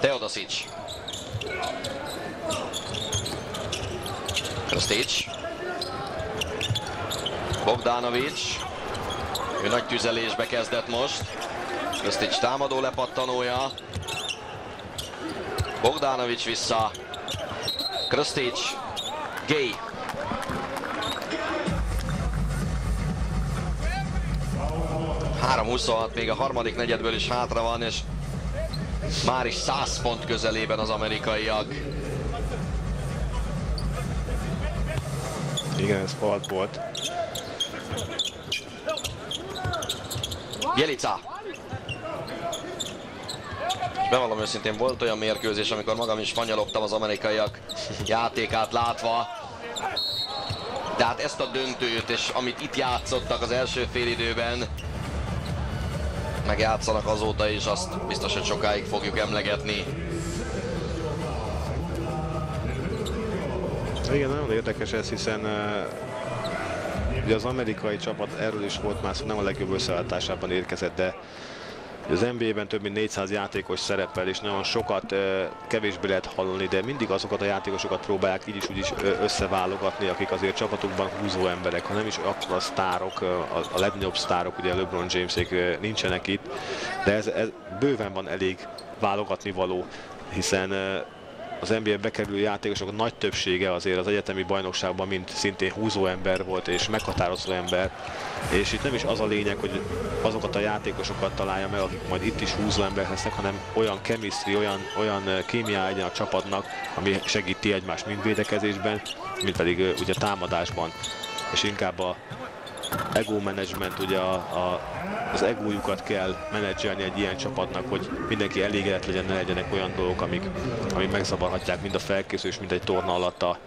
Teodosic. Krstić. Bogdanovics. Ő nagy tüzelésbe kezdett most. Krstić támadó lepattanója. Bogdanovics vissza. Krstić. Gay. .26 még a harmadik negyedből is hátra van, és már is 100 pont közelében az amerikaiak. Igen, ez fault volt. Bjelica. És bevallom őszintén, volt olyan mérkőzés, amikor magam is fanyalogtam az amerikaiak játékát látva. Tehát ezt a döntőt, és amit itt játszottak az első félidőben, megjátszanak azóta is, azt biztos, hogy sokáig fogjuk emlegetni. Igen, nagyon érdekes ez, hiszen ugye az amerikai csapat, erről is volt már szó, nem a legjobb összeállításában érkezett, de az NBA-ben több mint 400 játékos szerepel, és nagyon sokat kevésbé lehet hallani, de mindig azokat a játékosokat próbálják így is úgy is összeválogatni, akik azért csapatukban húzó emberek, ha nem is akkor a sztárok, a legnagyobb sztárok, ugye LeBron Jamesék nincsenek itt, de ez bőven van elég válogatni való, hiszen az NBA bekerülő játékosok nagy többsége azért az egyetemi bajnokságban mind szintén húzó ember volt és meghatározó ember, és itt nem is az a lényeg, hogy azokat a játékosokat találja meg, akik majd itt is húzó emberek lesznek, hanem olyan chemistry, olyan kémia legyen a csapatnak, ami segíti egymást mind védekezésben, mind pedig ugye támadásban, és inkább a ego management, ugye az egójukat kell menedzselni egy ilyen csapatnak, hogy mindenki elégedett legyen, ne legyenek olyan dolgok, amik megzavarhatják mind a felkészülés, mind egy torna alatt a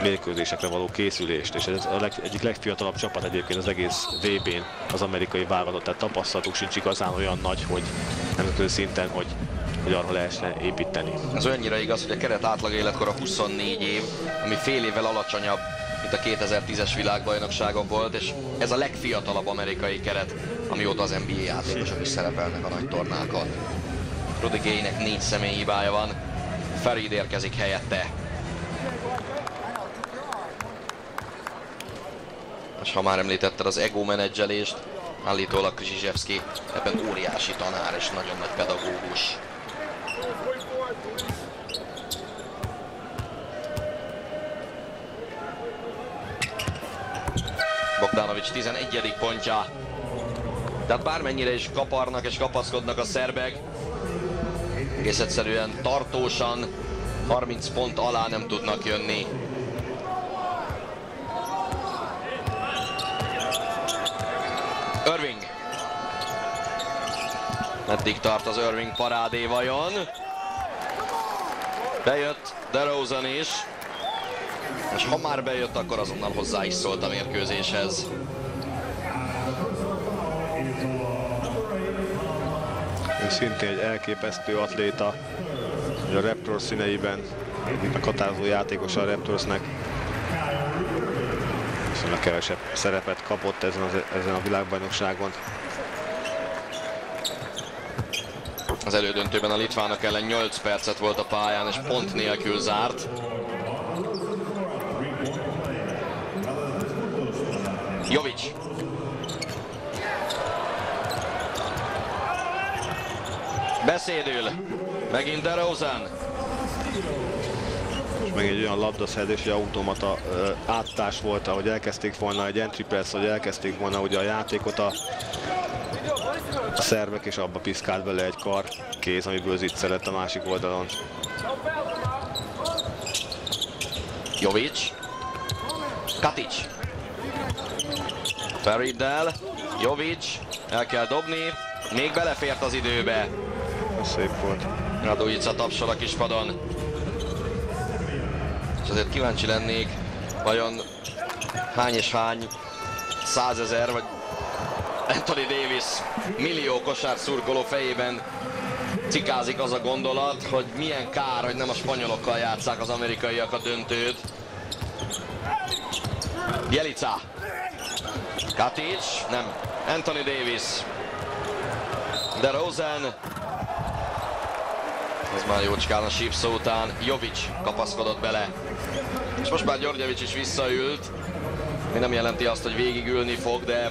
mérkőzésekre való készülést. És ez egyik legfiatalabb csapat egyébként az egész VB-n, az amerikai válogatott, tehát tapasztalatuk sincs igazán olyan nagy, hogy nemzetközi szinten, hogy arra lehessen építeni. Ez olyannyira igaz, hogy a keret átlag életkora 24 év, ami fél évvel alacsonyabb, mint a 2010-es világbajnokságon volt, és ez a legfiatalabb amerikai keret, amióta az NBA játékosok is szerepelnek a nagy tornákon. Rudy Gaynek 4 személyi hibája van. Farid érkezik helyette. És ha már említetted az ego menedzselést, állítólag Krzyzewski ebben óriási tanár és nagyon nagy pedagógus. Bogdanovics 11. pontja. Tehát bármennyire is kaparnak és kapaszkodnak a szerbek, egész egyszerűen tartósan 30 pont alá nem tudnak jönni. Irving. Meddig tart az Irving parádé vajon? Bejött DeRozan is. És ha már bejött, akkor azonnal hozzá is szólt a mérkőzéshez. Ő szintén egy elképesztő atléta, a Raptors színeiben meghatározó játékos a Raptorsnek. Viszonylag kevesebb szerepet kapott ezen a világbajnokságon. Az elődöntőben a litvánok ellen 8 percet volt a pályán, és pont nélkül zárt. Jovic. Beszédül. Megint DeRozan. És meg egy olyan labdaszerzési automata áttás volt, ahogy elkezdték volna egy entry press, hogy elkezdték volna ugye a játékot a szervek, és abba piszkált bele egy kar kéz, amiből ziccelett a másik oldalon. Jovic. Katic. Fariddel. Jovic. El kell dobni. Még belefért az időbe. Szép volt. Radujica tapsol a kispadon. És azért kíváncsi lennék, vajon hány és hány 100 000 vagy Anthony Davis millió kosárszurkoló fejében cikázik az a gondolat, hogy milyen kár, hogy nem a spanyolokkal játsszák az amerikaiak a döntőt. Bjelica. Katic, nem, Anthony Davis. DeRozan. Ez már jócskán a sípszó után. Jovic kapaszkodott bele. És most már Györgyevics is visszaült. Mi nem jelenti azt, hogy végigülni fog, de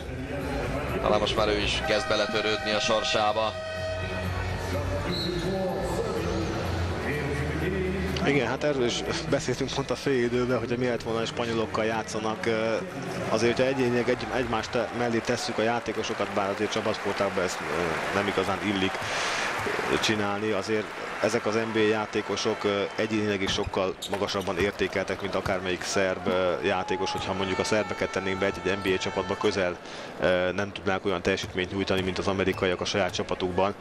talán most már ő is kezd beletörődni a sorsába. Igen, hát erről is beszéltünk pont a fél időben, hogy miért volna a spanyolokkal játszanak. Azért, hogyha egyénileg egymást mellé tesszük a játékosokat, bár azért csapatsportában ezt nem igazán illik csinálni, azért ezek az NBA játékosok egyénileg is sokkal magasabban értékeltek, mint akármelyik szerb játékos, hogyha mondjuk a szerbeket tennénk be egy NBA csapatba, közel nem tudnák olyan teljesítményt nyújtani, mint az amerikaiak a saját csapatukban.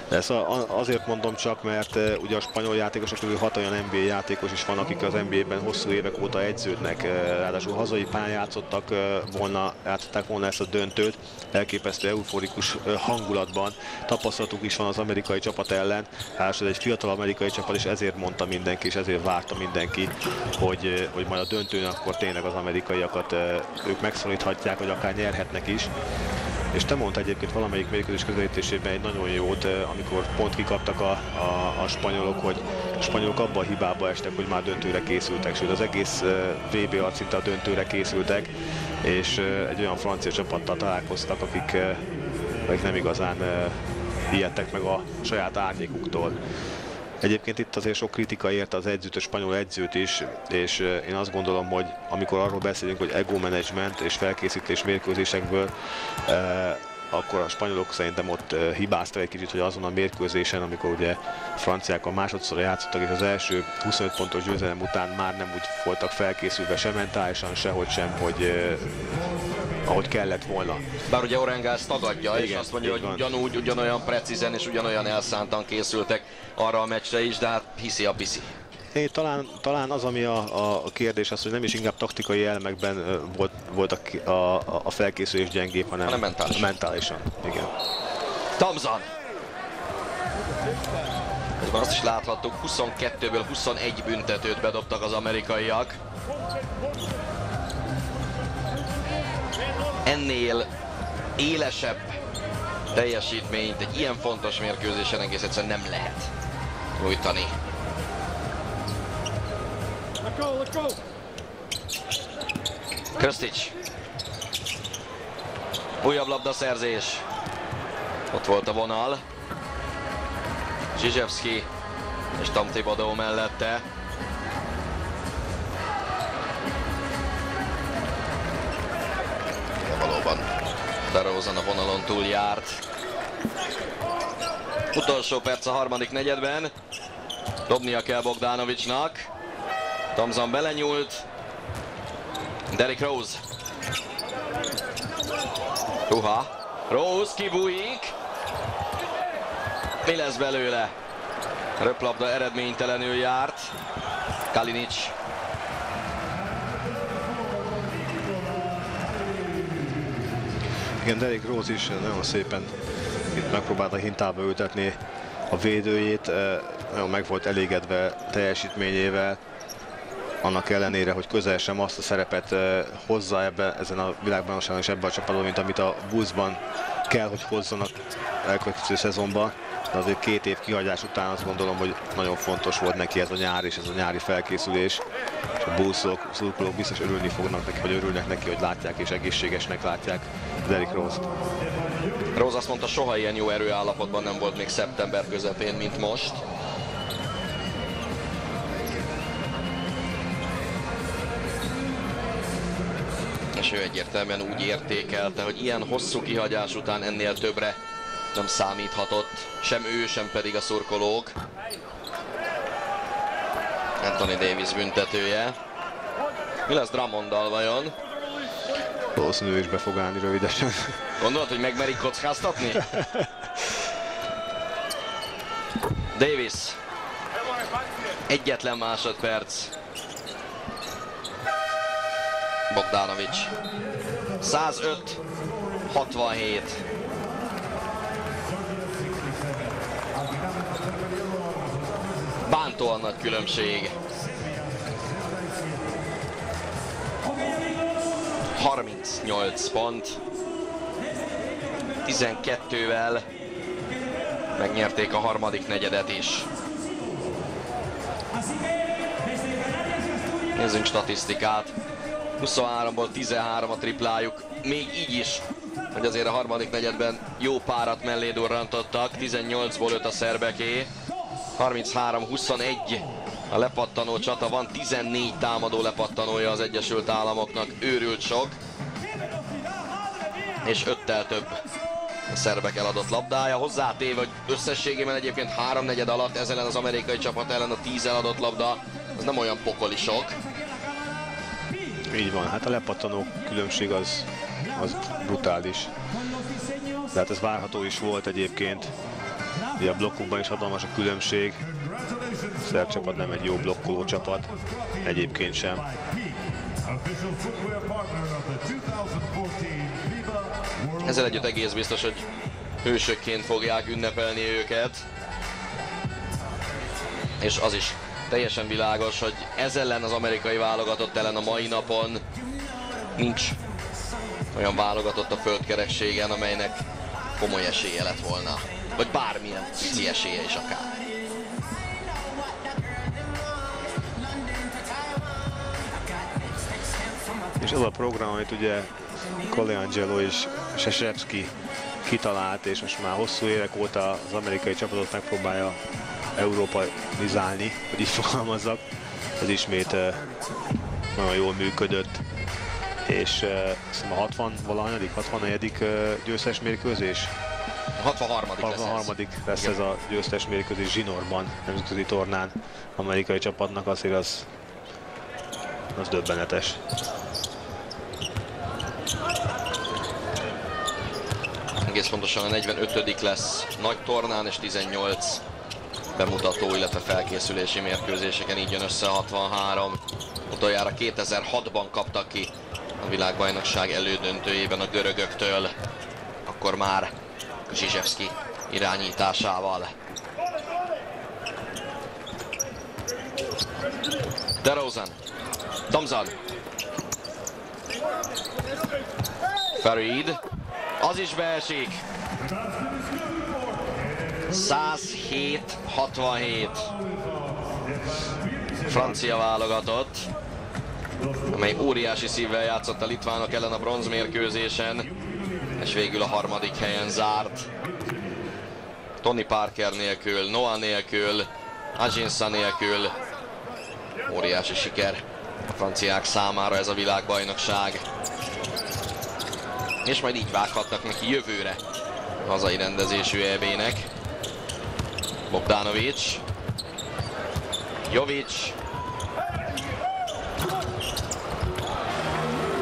Ezt azért mondom csak, mert ugye a spanyol játékosok közül 6 olyan NBA játékos is van, akik az NBA-ben hosszú évek óta edződnek, ráadásul hazai pályán játszották volna ezt a döntőt, elképesztő euforikus hangulatban, tapasztalatuk is van az amerikai csapat ellen, ráadásul egy fiatal amerikai csapat, és ezért mondta mindenki, és ezért várta mindenki, hogy majd a döntőn akkor tényleg az amerikaiakat ők megszoríthatják, vagy akár nyerhetnek is. És te mondta egyébként valamelyik mérkőzés közelítésében egy nagyon jót, amikor pont kikaptak a spanyolok, hogy a spanyolok abba a hibába estek, hogy már döntőre készültek, sőt az egész VB alatt szinte a döntőre készültek, és egy olyan francia csapattal találkoztak, akik nem igazán ijedtek meg a saját árnyékuktól. Egyébként itt azért sok kritika érte az edzőt, a spanyol edzőt is, és én azt gondolom, hogy amikor arról beszélünk, hogy ego management és felkészítés mérkőzésekből, akkor a spanyolok szerintem ott hibáztak egy kicsit, hogy azon a mérkőzésen, amikor ugye a franciák a másodszor játszottak, és az első 25 pontos győzelem után már nem úgy voltak felkészülve sem mentálisan, sehogy sem, hogy ahogy kellett volna. Bár ugye Orengász tagadja, igen, és azt mondja, hogy ugyanolyan precízen és ugyanolyan elszántan készültek arra a meccsre is, de hát hiszi a piszi. Talán az, ami a kérdés, az, hogy nem is inkább taktikai elemekben volt a felkészülés gyengébb, hanem mentálisan. Igen. Thompson. Ezben azt is láthattuk, 22-ből 21 büntetőt bedobtak az amerikaiak. Ennél élesebb teljesítményt egy ilyen fontos mérkőzésen egész egyszerűen nem lehet nyújtani. Krstić. Újabb labdaszerzés. Ott volt a vonal. Zsizsevszki és Tom Thibodeau mellette. De valóban DeRozan a vonalon túl járt. Utolsó perc a harmadik negyedben. Dobnia kell Bogdanovicsnak. Thompson belenyúlt. Derrick Rose. Rose kibújik. Mi lesz belőle? Röplabda eredménytelenül járt. Kalinic. Igen, Derrick Rose is nagyon szépen megpróbálta hintába ültetni a védőjét. Nagyon meg volt elégedve teljesítményével. Annak ellenére, hogy közel sem azt a szerepet hozza ezen a világbajnokságon és ebben a csapatban, mint amit a Bullsban kell, hogy hozzanak elkövetkező szezonban. De azért 2 év kihagyás után azt gondolom, hogy nagyon fontos volt neki ez a nyár és ez a nyári felkészülés. És a Bulls szurkolók biztos örülni fognak neki, vagy örülnek neki, hogy látják és egészségesnek látják Derrick Rose-t. Rose azt mondta, soha ilyen jó erőállapotban nem volt még szeptember közepén, mint most. És ő egyértelműen úgy értékelte, hogy ilyen hosszú kihagyás után ennél többre nem számíthatott, sem ő, sem pedig a szurkolók. Anthony Davis büntetője. Mi lesz Drummonddal vajon? Valószínűleg ő is be fog állni rövidesen. Gondolod, hogy megmerik kockáztatni? Davis. Egyetlen másodperc. Bogdanovics. 105-67. Bántóan nagy különbség. 38 pont. 12-vel megnyerték a harmadik negyedet is. Nézzünk statisztikát. 23-ból 13 a triplájuk. Még így is, hogy azért a harmadik negyedben jó párat mellé durrantottak. 18-ból 5 a szerbeké. 33-21 a lepattanó csata. Van 14 támadó lepattanója az Egyesült Államoknak. Őrült sok. És 5-tel több a szerbek eladott labdája. Hozzátéve, hogy összességében egyébként 3/4 alatt ez ellen az amerikai csapat ellen a 10 eladott labda, az nem olyan pokoli sok. Így van, hát a lepattanó különbség az brutális. De hát ez várható is volt egyébként. Ugye a blokkokban is hatalmas a különbség. A szerb csapat nem egy jó blokkoló csapat, egyébként sem. Ezzel együtt egész biztos, hogy hősökként fogják ünnepelni őket. És az is teljesen világos, hogy ez ellen az amerikai válogatott ellen a mai napon nincs olyan válogatott a földkerekségen, amelynek komoly esélye lett volna. Vagy bármilyen pici esélye is akár. És az a program, amit ugye Colangelo és Krzyzewski kitalált, és most már hosszú évek óta az amerikai csapatot megpróbálja európaizálni, hogy így fogalmazzak, ez ismét nagyon jól működött. És a 64. győztes mérkőzés? 63. lesz ez a győztes mérkőzés zsinórban, nemzetközi tornán amerikai csapatnak, azért az döbbenetes. Egész pontosan a 45. lesz nagy tornán, és 18 bemutató, illetve felkészülési mérkőzéseken, így jön össze 63. Utoljára 2006-ban kaptak ki a világbajnokság elődöntőjében a görögöktől, akkor már Zsizsevszki irányításával. DeRozan, Thompson, Farid, az is beesik. 107-67. Francia válogatott, amely óriási szívvel játszott a litvánok ellen a bronzmérkőzésen, és végül a harmadik helyen zárt. Tony Parker nélkül, Noah nélkül, Ajinsa nélkül. Óriási siker a franciák számára ez a világbajnokság. És majd így vághatnak neki jövőre a hazai rendezésű EB-nek. Bogdanovic, Jovic,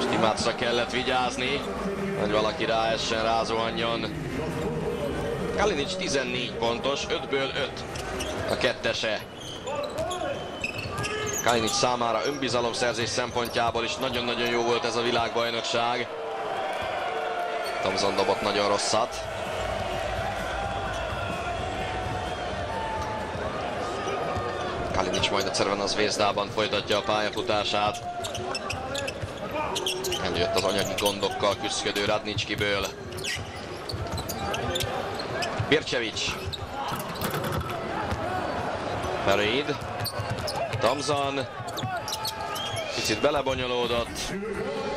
Stimácra kellett vigyázni, hogy valaki ráessen, rázuhanjon. Kalinic 14 pontos, 5-ből 5 a kettese. Kalinic számára önbizalomszerzés szempontjából is nagyon-nagyon jó volt ez a világbajnokság. Thompson dobott nagyon rosszat. Kalinic majd a Crvena Zvezdában folytatja a pályafutását. Előtt az anyagi gondokkal küszködő Radnicskiből. Bircevic. Farid. Thompson. Picit belebonyolódott,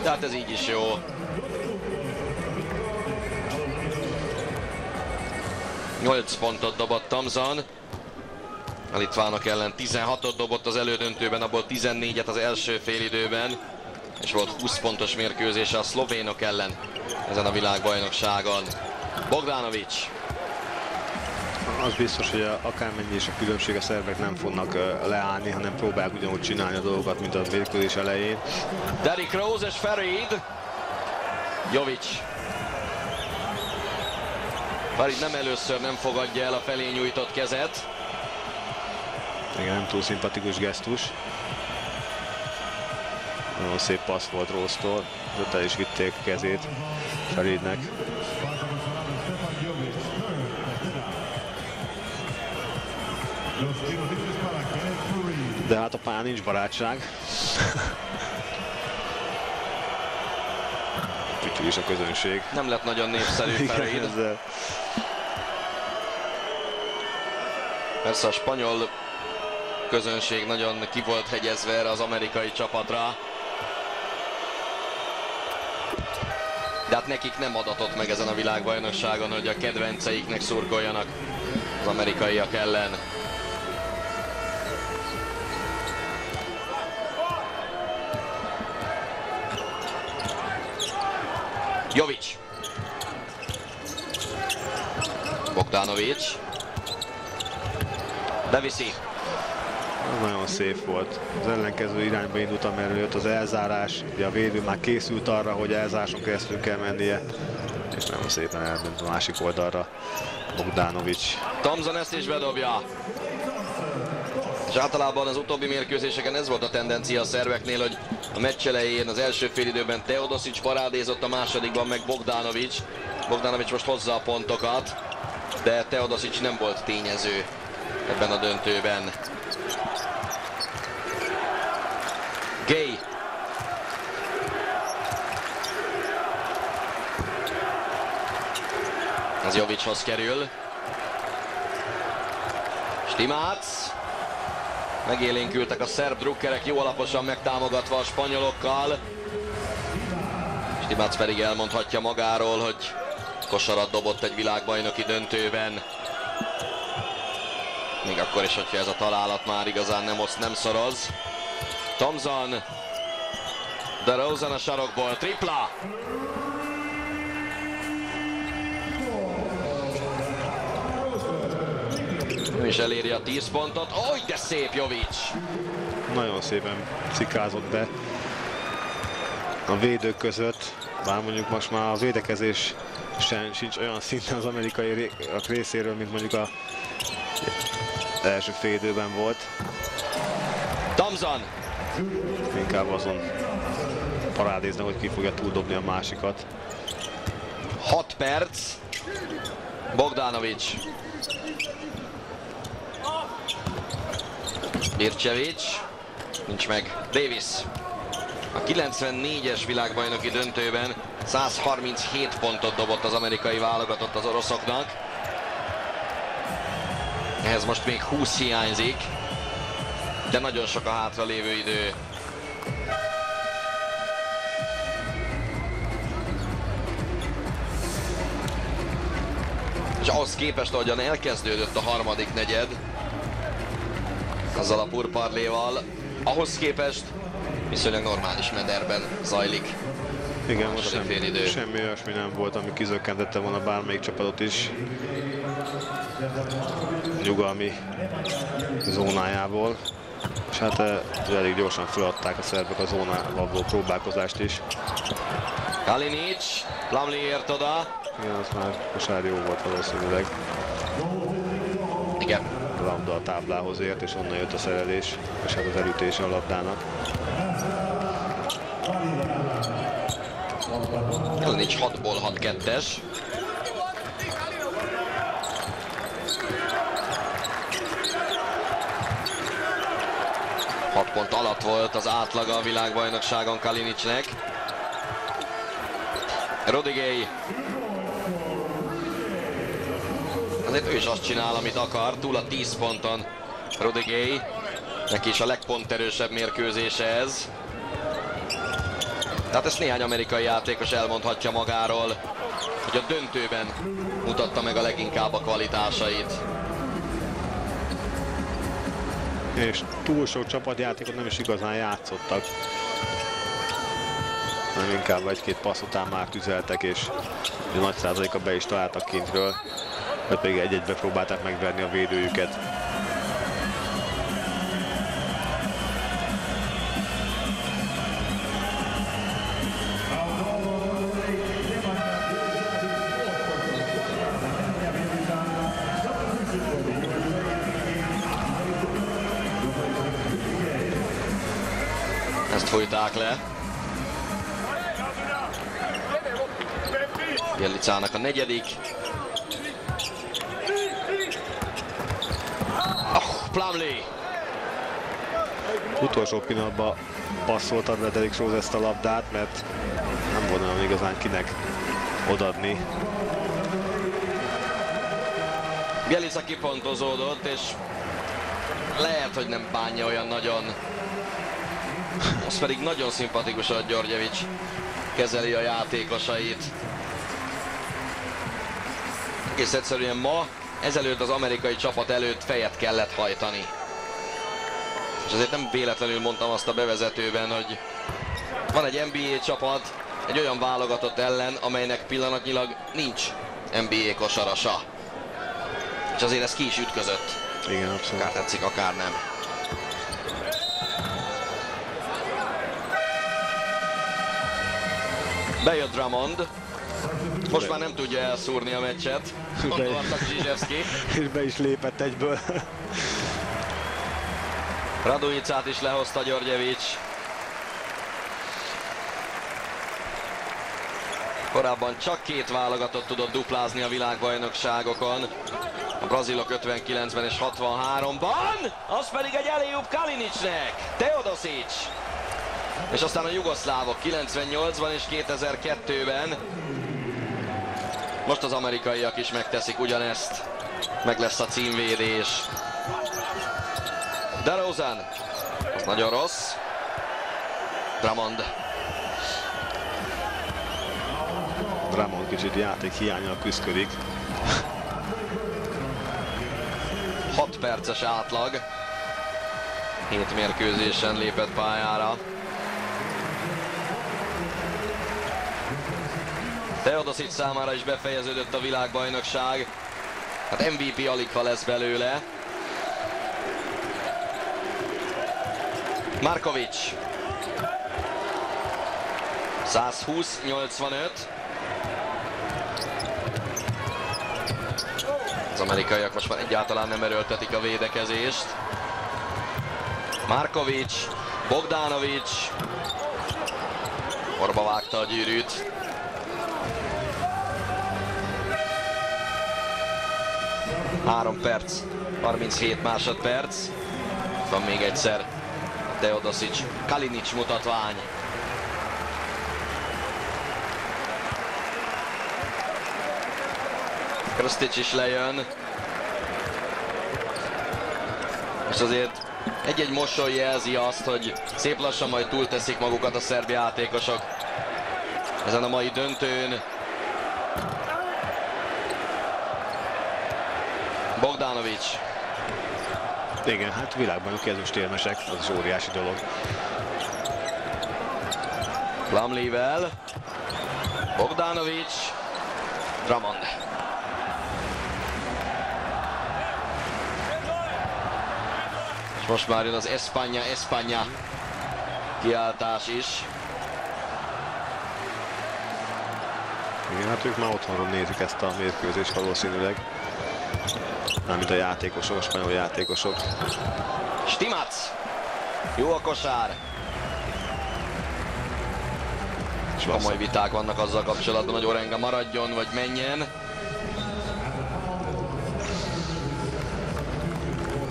de hát ez így is jó. Nyolc pontot dobott Thompson. A litvánok ellen 16-ot dobott az elődöntőben, abból 14-et az első félidőben, és volt 20 pontos mérkőzése a szlovénok ellen ezen a világbajnokságon. Bogdanovic. Az biztos, hogy akármennyi is a különbség, a szerbek nem fognak leállni, hanem próbálják ugyanúgy csinálni a dolgokat, mint a mérkőzés elején. Derrick Rose és Farid. Jovic. Farid nem először nem fogadja el a felé nyújtott kezet. Igen, nem túl szimpatikus gesztus. Nagyon szép passz volt Rose-tól, ott el is vitték a kezét Faridnek. De hát a pályán nincs barátság. Úgyhogy is a közönség. Nem lett nagyon népszerű Farid. Persze a spanyol közönség nagyon ki volt hegyezve erre az amerikai csapatra. De hát nekik nem adatott meg ezen a világbajnokságon, hogy a kedvenceiknek szurkoljanak az amerikaiak ellen. Jovic. Bogdanovic. Beviszi. Nagyon szép volt. Az ellenkező irányba indult, amerről jött az elzárás. Ugye a védő már készült arra, hogy elzáráson keresztül kell mennie. És nagyon szépen eldönt a másik oldalra Bogdanovic. Thompson ezt is bedobja. És általában az utóbbi mérkőzéseken ez volt a tendencia a szerveknél, hogy a meccs elején az első félidőben Teodosic parádézott, a másodikban meg Bogdanovic. Bogdanovic most hozza a pontokat, de Teodosic nem volt tényező ebben a döntőben. Gay. Ez Jovichoz kerül. Stimac. Megélénkültek a szerb drukkerek, jó alaposan megtámogatva a spanyolokkal. Stimac pedig elmondhatja magáról, hogy kosarat dobott egy világbajnoki döntőben. Még akkor is, hogyha ez a találat már igazán nem szoroz. Thompson. DeRozan a sarokból, tripla! Ő is eléri a 10 pontot. Ó, de szép Jovic! Nagyon szépen cikázott be a védők között, bár mondjuk most már a védekezés sincs olyan szinten az amerikai részéről, mint mondjuk az első fél időben volt. Thompson. Inkább azon parádéznek, hogy ki fogja túldobni a másikat. 6 perc. Bogdanovic. Bircevic. Nincs meg. Davis. A 94-es világbajnoki döntőben 137 pontot dobott az amerikai válogatott az oroszoknak. Ehhez most még 20 hiányzik, de nagyon sok a hátra lévő idő. És ahhoz képest, ahogyan elkezdődött a harmadik negyed, azzal a purparléval, ahhoz képest viszonylag normális mederben zajlik. Igen, most semmi olyasmi nem volt, ami kizökkentette volna bármelyik csapatot is nyugalmi zónájából. És hát elég gyorsan feladták a szerbek a zónával való próbálkozást is. Kalinic, Plumlee ért oda. Igen, az már kosár jó volt valószínűleg. Igen. A labda a táblához ért, és onnan jött a szerelés, és hát az elütése a labdának. Kalinic 6-ból 6-2-es. Hat pont alatt volt az átlaga a világbajnokságon Kalinicnek. Rodriguez. Azért ő is azt csinál, amit akar, túl a 10 ponton Rodriguez. Neki is a legponterősebb mérkőzése ez. Tehát ezt néhány amerikai játékos elmondhatja magáról, hogy a döntőben mutatta meg a leginkább a kvalitásait. És túl sok csapatjátékot nem is igazán játszottak. Nem inkább egy-két passz után már tüzeltek, és nagy százaléka be is találtak kintről, vagy pedig egy-egybe próbálták megverni a védőjüket. Ezt fújták le. Bjelicának a negyedik. Plumlee. Utolsó pillanatban passzolta Frederick Rose ezt a labdát, mert nem volna igazán kinek odadni. Bjelica kipontozódott, és lehet, hogy nem bánja olyan nagyon. Az pedig nagyon szimpatikus, hogy Györgyevics kezeli a játékosait. Egész egyszerűen ma, ezelőtt az amerikai csapat előtt fejet kellett hajtani. És azért nem véletlenül mondtam azt a bevezetőben, hogy van egy NBA csapat egy olyan válogatott ellen, amelynek pillanatnyilag nincs NBA kosarasa. És azért ez ki is ütközött. Igen, abszolút. Akár tetszik, akár nem. Bejött Drummond. Most már nem tudja elszúrni a meccset. Gondoltak Zsizsevszki. És be is lépett egyből. Radujicát is lehozta Györgyevics. Korábban csak két válogatott tudott duplázni a világbajnokságokon. A brazilok 59-ben és 63-ban, az pedig egy alley-oop Kalinicnek, Teodosic. És aztán a jugoszlávok 98-ban és 2002-ben. Most az amerikaiak is megteszik ugyanezt. Meg lesz a címvédés. DeRozan, az nagyon rossz. Drummond. Drummond kicsit játék hiánnyal küszködik. 6 perces átlag. 7 mérkőzésen lépett pályára. Teodosic számára is befejeződött a világbajnokság. Hát MVP aligha lesz belőle. Markovic. 120-85. Az amerikaiak most már egyáltalán nem erőltetik a védekezést. Markovic, Bogdanovic. Orba vágta a gyűrűt. Három perc, 37 másodperc. Van még egyszer Teodosic, Kalinic mutatvány. Krstić is lejön. És azért egy-egy mosoly jelzi azt, hogy szép lassan majd túlteszik magukat a szerb játékosok ezen a mai döntőn. Bogdanović. Igen, hát világbajnoki ezüstérmesek, az is óriási dolog. Plumlee-vel. Bogdanović. Drummond. És most már jön az España kiáltás is. Igen, hát ők már otthonról nézik ezt a mérkőzést valószínűleg. Mármint a játékosok, a spanyol játékosok. Stimac. Jó a kosár. És komoly viták vannak azzal kapcsolatban, hogy Orenga maradjon vagy menjen.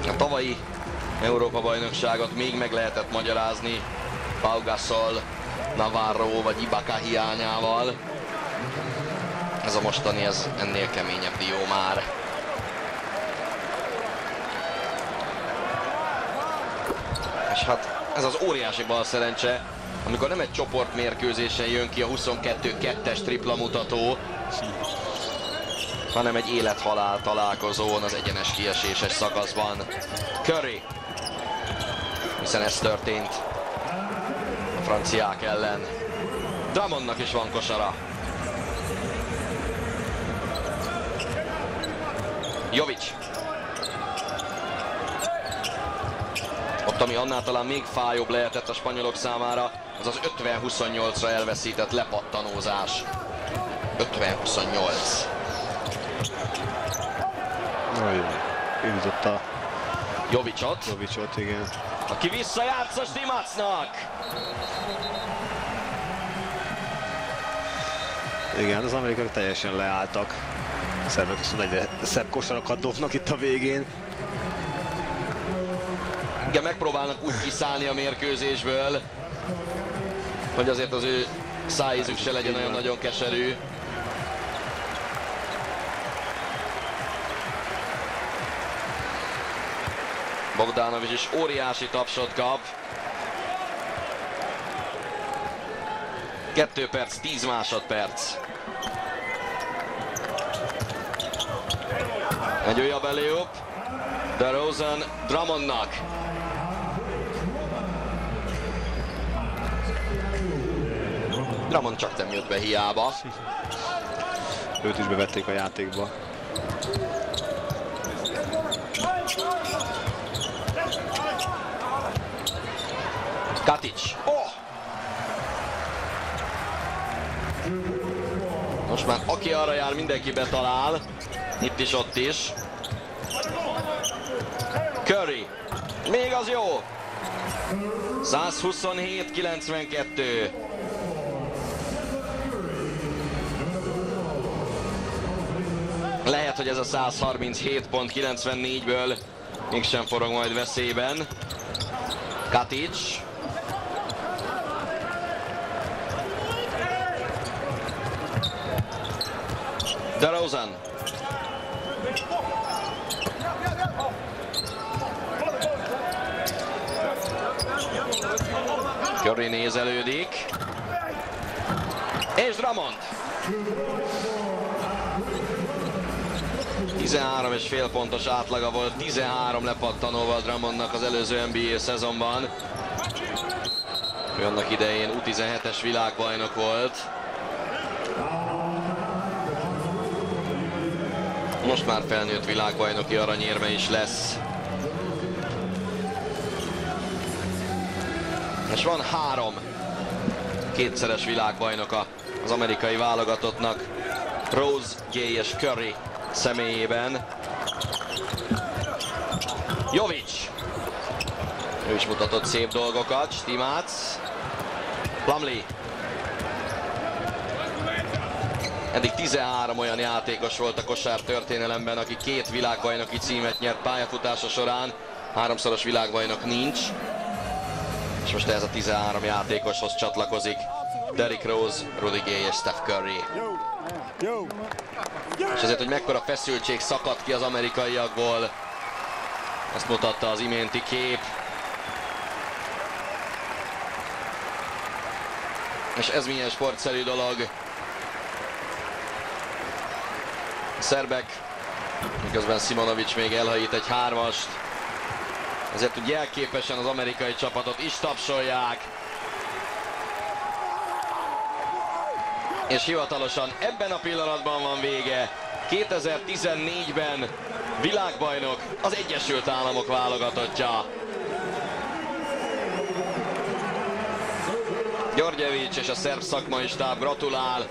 A tavalyi Európa-bajnokságot még meg lehetett magyarázni Pau Gasol, Navarro vagy Ibaka hiányával. Ez a mostani, ez ennél keményebb dió már. És hát ez az óriási balszerencse, amikor nem egy csoportmérkőzésen jön ki a 22-2-es tripla mutató, hanem egy élet-halál találkozón az egyenes kieséses szakaszban. Curry, hiszen ez történt a franciák ellen. Drummondnak is van kosara. Jovic. Ott, ami annál talán még fájóbb lehetett a spanyolok számára, az az 50-28-ra elveszített lepattanózás. 50-28. Üldötte Jovicot. Jovicot, igen. Aki visszajátsza Stimacnak. Igen, az amerikaiak teljesen leálltak. A szerbek viszont egyre szebb kosarakat dobnak itt a végén. Igen, megpróbálnak úgy kiszállni a mérkőzésből, hogy azért az ő szájízük se legyen olyan nagyon keserű. Bogdanović is óriási tapsot kap. 2 perc, 10 másodperc. Egy újabb alley-oop. DeRozan Drummondnak. Drummond csak nem jött be hiába. Őt is bevették a játékba. Katic. Oh! Most már aki arra jár, mindenki betalál. Itt is, ott is. Curry. Még az jó. 127-92. Lehet, hogy ez a 137 pont 94-ből mégsem forog majd veszélyben. Katic. DeRozan. Curry nézelődik. És Drummond. 13,5 pontos átlaga volt, 13 lepattanóval Drummondnak az előző NBA szezonban. Ő annak idején U17-es világbajnok volt. Most már felnőtt világbajnoki aranyérme is lesz. És van 3 kétszeres világbajnoka az amerikai válogatottnak, Rose, Gay és Curry személyében. Jovic. Ő is mutatott szép dolgokat. Stimac. Plumlee. Eddig 13 olyan játékos volt a kosár történelemben, aki 2 világbajnoki címet nyert pályafutása során. 3-szoros világbajnok nincs. És most ez a 13 játékoshoz csatlakozik Derrick Rose, Rudy Gay és Steph Curry. És azért, hogy mekkora feszültség szakadt ki az amerikaiakból, Azt mutatta az iménti kép. És ez milyen sportszerű dolog. A szerbek, miközben Simonovic még elhajít egy 3-ast. Ezért úgy jelképesen az amerikai csapatot is tapsolják. És hivatalosan ebben a pillanatban van vége. 2014-ben világbajnok az Egyesült Államok válogatottja. Györgyevics és a szerb szakmai stáb gratulál,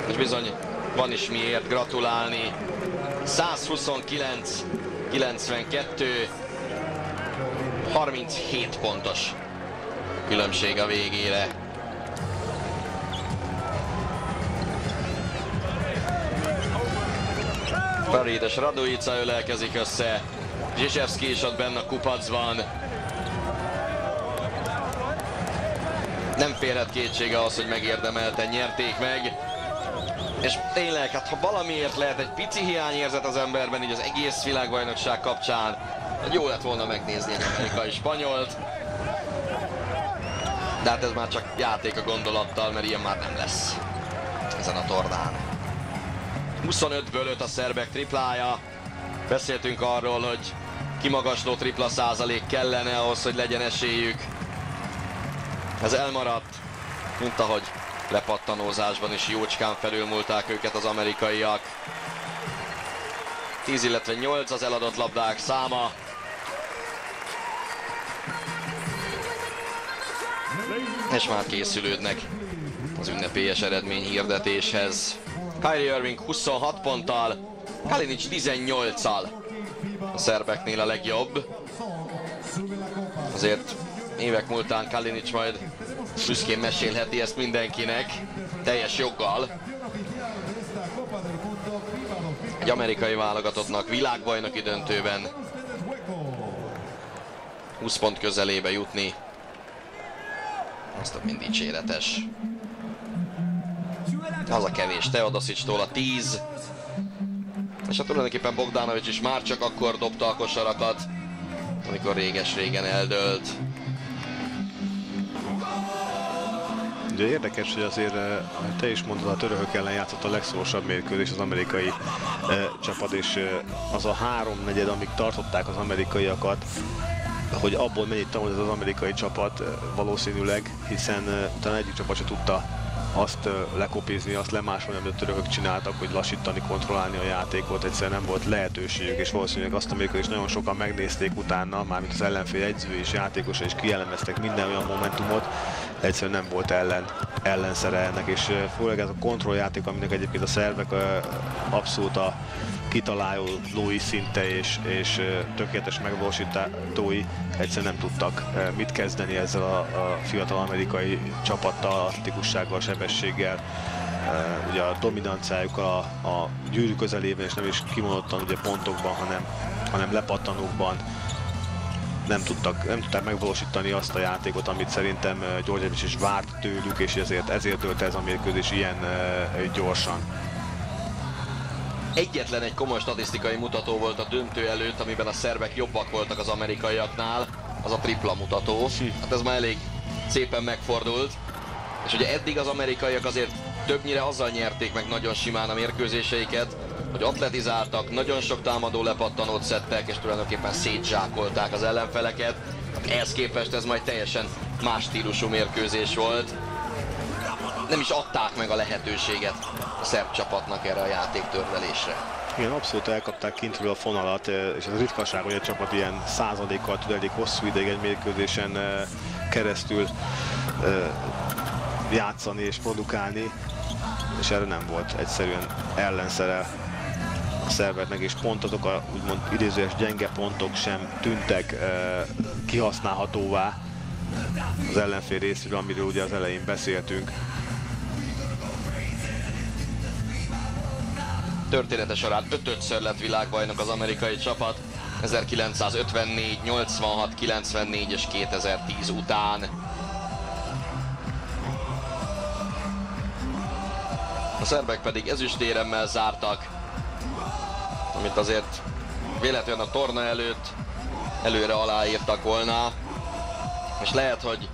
és bizony van is miért gratulálni. 129-92, 37 pontos különbség a végére. Farid és Radujica ölelkezik össze, Zsizsevszki is ott benne a kupacban. Nem férhet kétsége az, hogy megérdemelten nyerték meg. És tényleg, hát ha valamiért lehet egy pici hiányérzet az emberben, így az egész világbajnokság kapcsán, jó lett volna megnézni egy amerikai spanyolt. De hát ez már csak játék a gondolattal, mert ilyen már nem lesz ezen a tornán. 25-ből 5 a szerbek triplája. Beszéltünk arról, hogy kimagasló tripla százalék kellene ahhoz, hogy legyen esélyük. Ez elmaradt, mint ahogy lepattanózásban is jócskán felülmúlták őket az amerikaiak. 10, illetve 8 az eladott labdák száma. És már készülődnek az ünnepélyes eredmény hirdetéshez. Kyrie Irving 26 ponttal, Kalinic 18-al. A szerbeknél a legjobb. Azért évek múltán Kalinic majd büszkén mesélheti ezt mindenkinek, teljes joggal. Egy amerikai válogatottnak világbajnoki döntőben 20 pont közelébe jutni, az több mint dicséretes. Az a kevés Teodosictól a 10. És hát tulajdonképpen Bogdanovic is már csak akkor dobta a kosarakat, amikor réges-régen eldőlt. Ugye érdekes, hogy azért te is mondtad, a törökök ellen játszott a legszorosabb mérkőzés az amerikai csapat, és az a 3/4, amíg tartották az amerikaiakat, hogy abból mennyit tanult az amerikai csapat valószínűleg, hiszen utána egyik csapat se tudta azt lekopizni, azt lemásolni, amit a törökök csináltak, hogy lassítani, kontrollálni a játékot, egyszerűen nem volt lehetőségük, és valószínűleg azt a mérkőzést nagyon sokan megnézték utána, mármint az ellenfél edző és játékosa, és kielemeztek minden olyan momentumot, egyszerűen nem volt ellenszere ennek, és főleg ez a kontrolljáték, aminek egyébként a szerbek abszolút a kitalálói szinte és tökéletes megvalósítói egyszerűen nem tudtak mit kezdeni ezzel a fiatal amerikai csapattal, atlétikussággal, sebességgel, ugye a dominanciájukkal a gyűrű közelében, és nem is kimondottan ugye pontokban, hanem lepattanókban nem tudták megvalósítani azt a játékot, amit szerintem Györgyevics is várt tőlük, és ezért dőlt ez a mérkőzés ilyen gyorsan. Egyetlen egy komoly statisztikai mutató volt a döntő előtt, amiben a szerbek jobbak voltak az amerikaiaknál, az a tripla mutató. Hát ez már elég szépen megfordult. És ugye eddig az amerikaiak azért többnyire azzal nyerték meg nagyon simán a mérkőzéseiket, hogy atletizáltak, nagyon sok támadó lepattanót szedtek, és tulajdonképpen szétzsákolták az ellenfeleket. Ehhez képest ez majd teljesen más stílusú mérkőzés volt. Nem is adták meg a lehetőséget a szerb csapatnak erre a játéktörvelésre. Igen, abszolút elkapták kintről a fonalat, és ez ritkaság, hogy egy csapat ilyen százalékkal tud elég hosszú ideig egy mérkőzésen keresztül játszani és produkálni, és erre nem volt egyszerűen ellenszere a szerbeknek, és pont azok a úgymond idézőes gyenge pontok sem tűntek kihasználhatóvá az ellenfél részéről, amiről ugye az elején beszéltünk. Története során 5-ször lett világbajnok az amerikai csapat, 1954, 86, 94 és 2010 után. A szerbek pedig ezüstéremmel zártak, amit azért véletlenül a torna előtt előre aláírtak volna. És lehet, hogy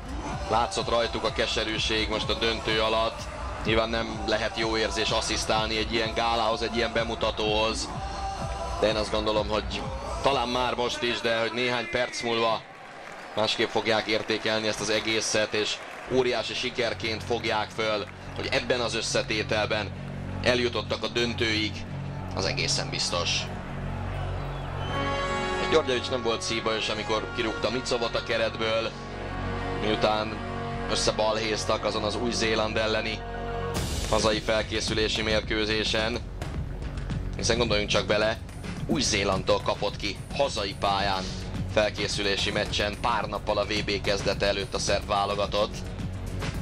látszott rajtuk a keserűség most a döntő alatt. Nyilván nem lehet jó érzés asszisztálni egy ilyen gálához, egy ilyen bemutatóhoz. De én azt gondolom, hogy talán már most is, de hogy néhány perc múlva másképp fogják értékelni ezt az egészet, és óriási sikerként fogják föl, hogy ebben az összetételben eljutottak a döntőig, az egészen biztos. Györgyevics nem volt szívbajos, amikor kirúgta Micovot a keretből, miután összebalhéztak azon az Új-Zéland elleni hazai felkészülési mérkőzésen. Hiszen gondoljunk csak bele, Új-Zélandtól kapott ki hazai pályán felkészülési meccsen pár nappal a VB kezdete előtt a szerb válogatott.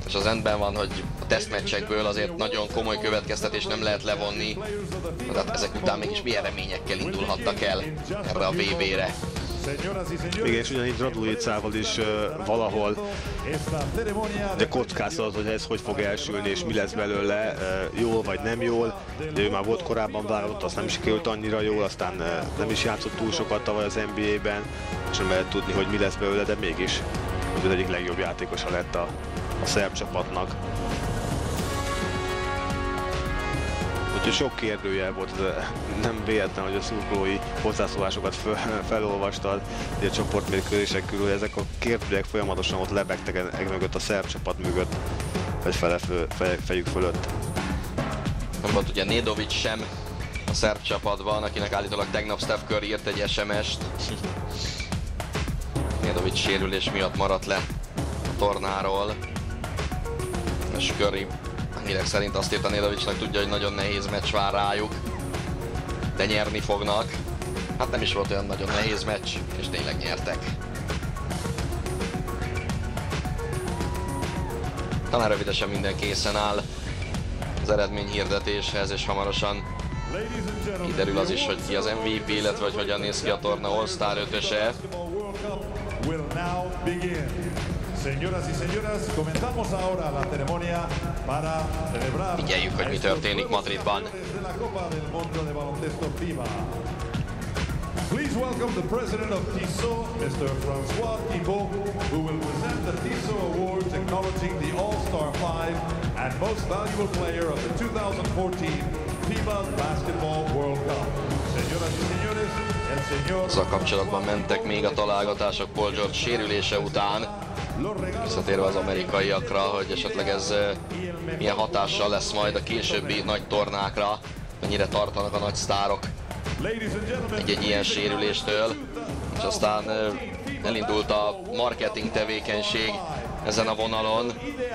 És az rendben van, hogy a tesztmeccsekből azért nagyon komoly következtetés nem lehet levonni, de hát ezek után mégis milyen reményekkel indulhattak el erre a VB-re. Igen, és ugyanígy Radujicával is valahol de kockáztat, hogy ez hogy fog elsülni, és mi lesz belőle, jól vagy nem jól. De ő már volt korábban válogatott, azt nem is került annyira jól, aztán nem is játszott túl sokat tavaly az NBA-ben, és nem lehet tudni, hogy mi lesz belőle, de mégis az egyik legjobb játékosa lett a szerb csapatnak. Úgyhogy sok kérdőjel volt, nem véletlen, hogy a szurkolói hozzászólásokat felolvastad a csoportmérkőzések körül. Ezek a kérdőjek folyamatosan ott lebegtek mögött, a szerb csapat mögött, vagy fejük fölött. Nem volt ugye Nedovic sem a szerb csapatban, akinek állítólag tegnap Steph Curry írt egy SMS-t. Nedovic sérülés miatt maradt le a tornáról. És Curry hírek szerint azt írta Nedovicnak, tudja, hogy nagyon nehéz meccs vár rájuk, de nyerni fognak. Hát nem is volt olyan nagyon nehéz meccs, és tényleg nyertek. Talán rövidesen minden készen áll az eredményhirdetéshez, és hamarosan kiderül az is, hogy ki az MVP, illetve hogy hogyan néz ki a torna All-Star 5-öse. Señoras y señores, comenzamos ahora la ceremonia para celebrar. Figyeljük, hogy mi történik Madridban. Please welcome the president of Tissot, Mr. François Thibault, who will present the Tissot Awards acknowledging the All-Star 5 and Most Valuable Player of the 2014 FIBA Basketball World Cup. Señoras y señores, el señor... Azzal kapcsolatban mentek még a találgatások Paul George sérülése után, visszatérve az amerikaiakra, hogy esetleg ez milyen hatással lesz majd a későbbi nagy tornákra, mennyire tartanak a nagy sztárok egy ilyen sérüléstől, és aztán elindult a marketing tevékenység ezen a vonalon,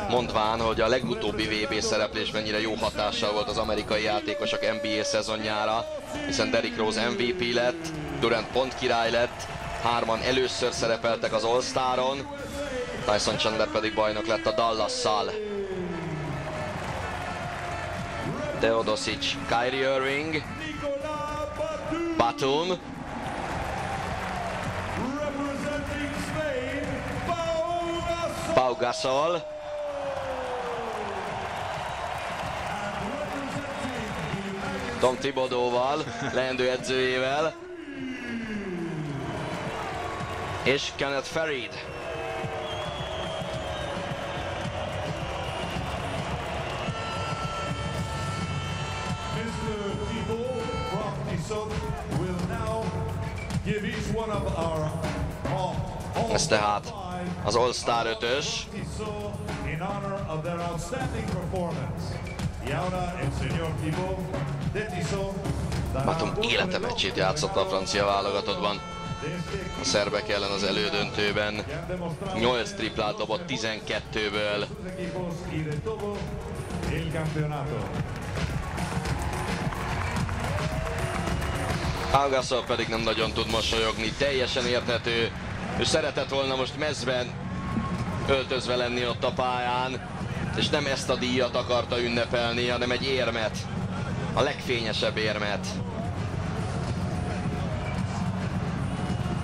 mondván, hogy a legutóbbi VB szereplés mennyire jó hatással volt az amerikai játékosok NBA szezonjára, hiszen Derrick Rose MVP lett, Durant pontkirály lett, hárman először szerepeltek az All-Staron, Tyson Chandler pedig bajnok lett a Dallasszal. Teodosic, Kyrie Irving, Batum, Pau Gasol, Tom Thibodeauval, leendő edzőjével, és Kenneth Faried. Ez tehát az All-Star 5-ös. Batum élete meccsét játszott a francia válogatottban. A szerbek ellen az elődöntőben 8 triplát dobott 12-ből. Pau Gasol pedig nem nagyon tud mosolyogni, teljesen érthető. Ő szeretett volna most mezben öltözve lenni ott a pályán, és nem ezt a díjat akarta ünnepelni, hanem egy érmet, a legfényesebb érmet.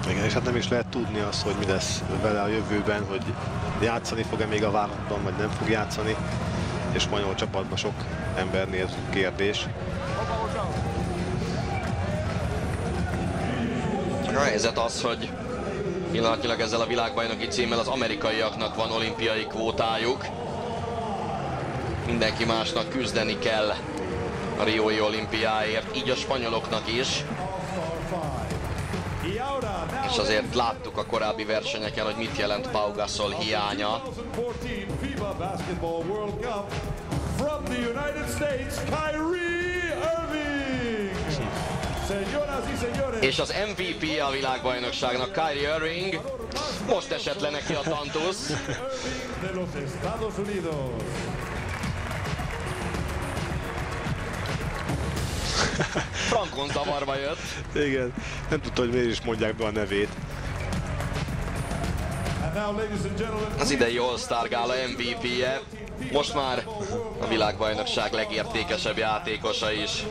Igen, és hát nem is lehet tudni azt, hogy mi lesz vele a jövőben, hogy játszani fog-e még a vállalatban, vagy nem fog játszani, és spanyol csapatban sok embernél kérdés. A helyzet az, hogy Pillanatnyilag ezzel a világbajnoki címmel az amerikaiaknak van olimpiai kvótájuk. Mindenki másnak küzdeni kell a riói olimpiáért, így a spanyoloknak is. És azért láttuk a korábbi versenyeken, hogy mit jelent Pau Gasol hiánya. És az MVP a világbajnokságnak, Kyrie Irving, most esett le neki a tantusz. Frankon zavarba jött. Igen, nem tudta, hogy miért is mondják be a nevét. Az idei All-Star Gála MVP-je, most már a világbajnokság legértékesebb játékosa is.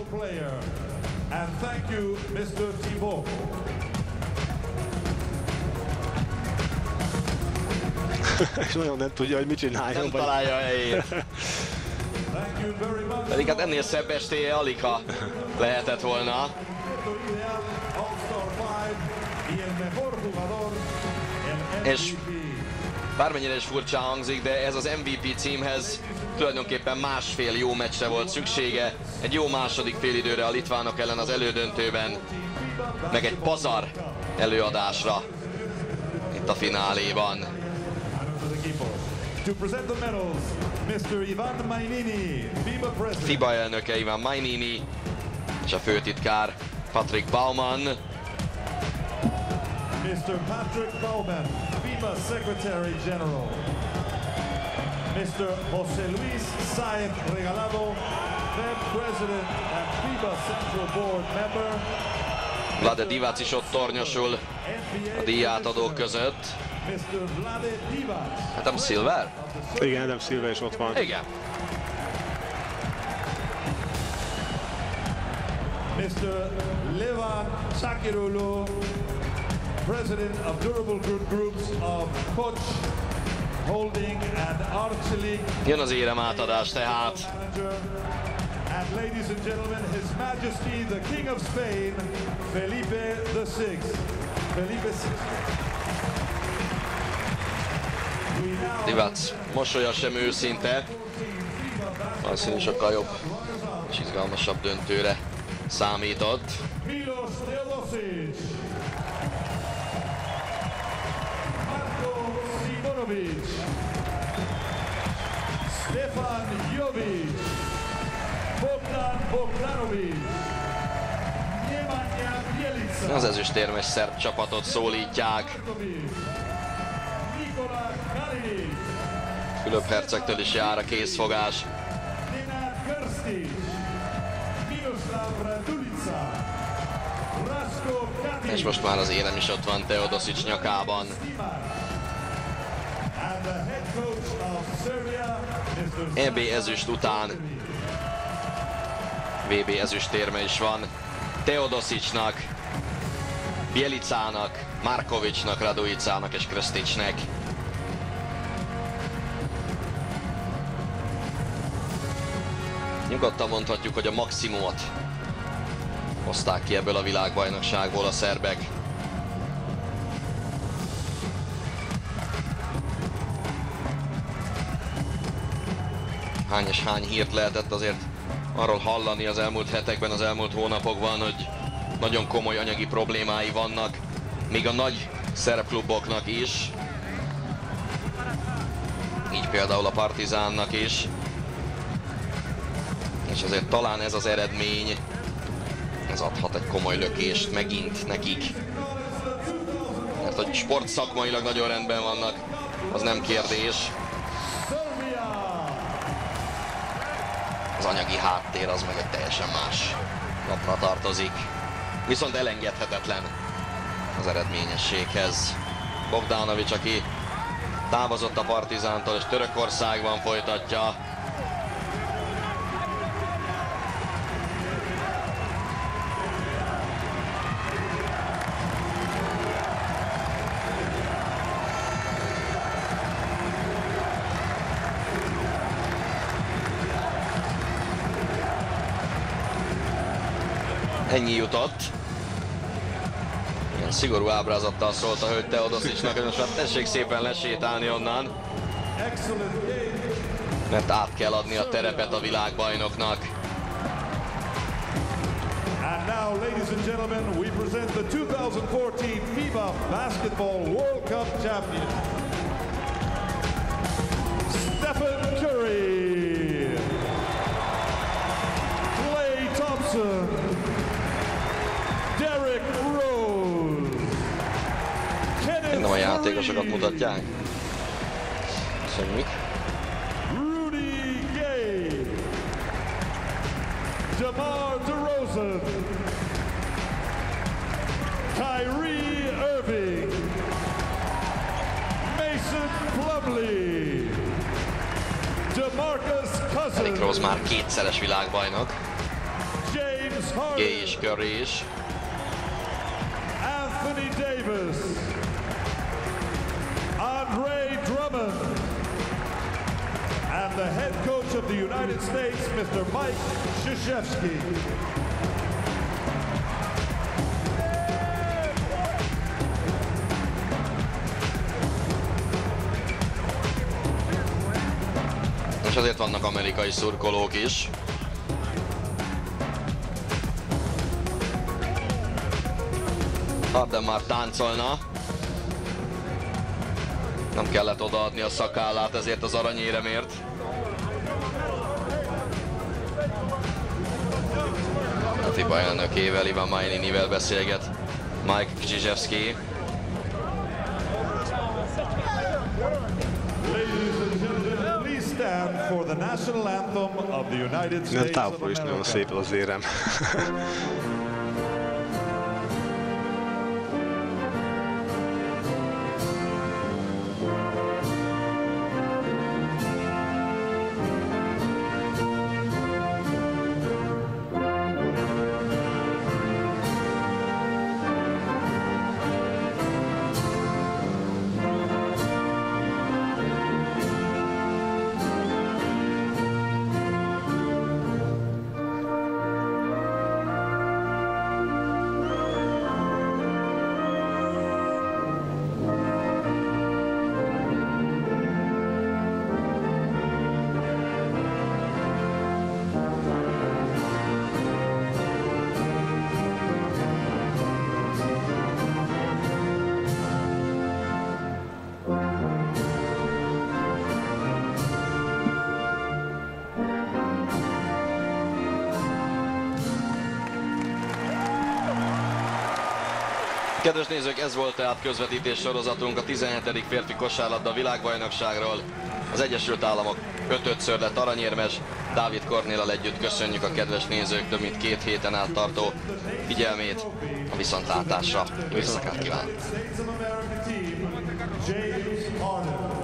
És nagyon nem tudja, hogy mit csináljon. Nem találja a helyét. Pedig hát ennél szebb estéje aligha lehetett volna. És bármennyire is furcsán hangzik, de ez az MVP címhez tulajdonképpen másfél jó meccsre volt szüksége. Egy jó második félidőre a litvánok ellen az elődöntőben, meg egy pazar előadásra itt a fináléban. FIBA elnöke Ivan Mainini és a főtitkár Patrick Baumann. Mr. Patrick Baumann, FIBA Secretary General. Mr. José Luis Sáenz Regalado, then President and FIBA Central Board member. Vlade Divac is ott tornyosul a díjátadók között. Mr. Vlade Divac. Adam Silver? Igen, Adam Silver is ott van. Igen. Mr. Levan Sakirulu, President of Durable Good Groups of Koch Holding and Archely. Jön az érem átadás tehát. And ladies and gentlemen, His Majesty the King of Spain, Felipe VI. Felipe VI. Divac mosolya sem őszinte. Valószínűleg sokkal jobb és izgalmasabb döntőre számított. Milos Teodosic. Marko Simonovic. Stefan Jovic. Bogdan Bogdanovic. Nemanja Bjelica. Az ezüstérmes szerb csapatot szólítják. Nikola Kalinic. Fülöp-hercegtől is jár a készfogás. Nenad Krstić. Miroslav Radulica. Rasko Katic. És most már az érem is ott van Teodosic nyakában. And the head coach of Serbia, Mr. EB ezüst után VB ezüstérme is van Teodosicnak, Bjelicának, Markovicnak, Radulicának és Krstićnek. Nyugodtan mondhatjuk, hogy a maximumot hozták ki ebből a világbajnokságból a szerbek. Hány és hány hírt lehetett azért arról hallani az elmúlt hetekben, az elmúlt hónapokban, hogy nagyon komoly anyagi problémái vannak, még a nagy szerb kluboknak is. Így például a Partizánnak is. És azért talán ez az eredmény, ez adhat egy komoly lökést megint nekik. Mert hogy sportszakmailag nagyon rendben vannak, az nem kérdés. Az anyagi háttér az meg egy teljesen más lapra tartozik. Viszont elengedhetetlen az eredményességhez. Bogdanovic, aki távozott a Partizántól és Törökországban folytatja. Ennyi jutott. Szigorú ábrázattal szólt a hölgy Teodosicsnak, hogy most már tessék szépen lesétálni onnan, mert át kell adni a terepet a világbajnoknak. And now, ladies and gentlemen, we present the 2014 FIBA Basketball World Cup champion, Stephen Curry, Klay Thompson, Derrick Rose, Nem a játékosokat mutatják. Köszönjük. Rudy Gay, DeMar DeRozan, Kyrie Irving, Mason Plumlee, DeMarcus Derrick Cousins, Rose már kétszeres világbajnok. James Gay is, Harden, Curry is. Anthony Davis, Andre Drummond, and the head coach of the United States, Mr. Mike Krzyzewski. És azért vannak amerikai szurkolók is. Harden már táncolna. Nem kellett odaadni a szakállát ezért az aranyéremért. A FIBA elnökével, Ivan Maininivel beszélget Mike Krzyzewski. Stand for the national anthem of the United States of Távolról is nagyon szép az érem. Kedves nézők, ez volt tehát közvetítés sorozatunk a 17. férfi kosárlabda világbajnokságról. Az Egyesült Államok 5-ször lett aranyérmes. Dávid Kornéllal együtt köszönjük a kedves nézők több mint 2 héten át tartó figyelmét. A viszontlátásra jó éjszakát kívánok! James Harden.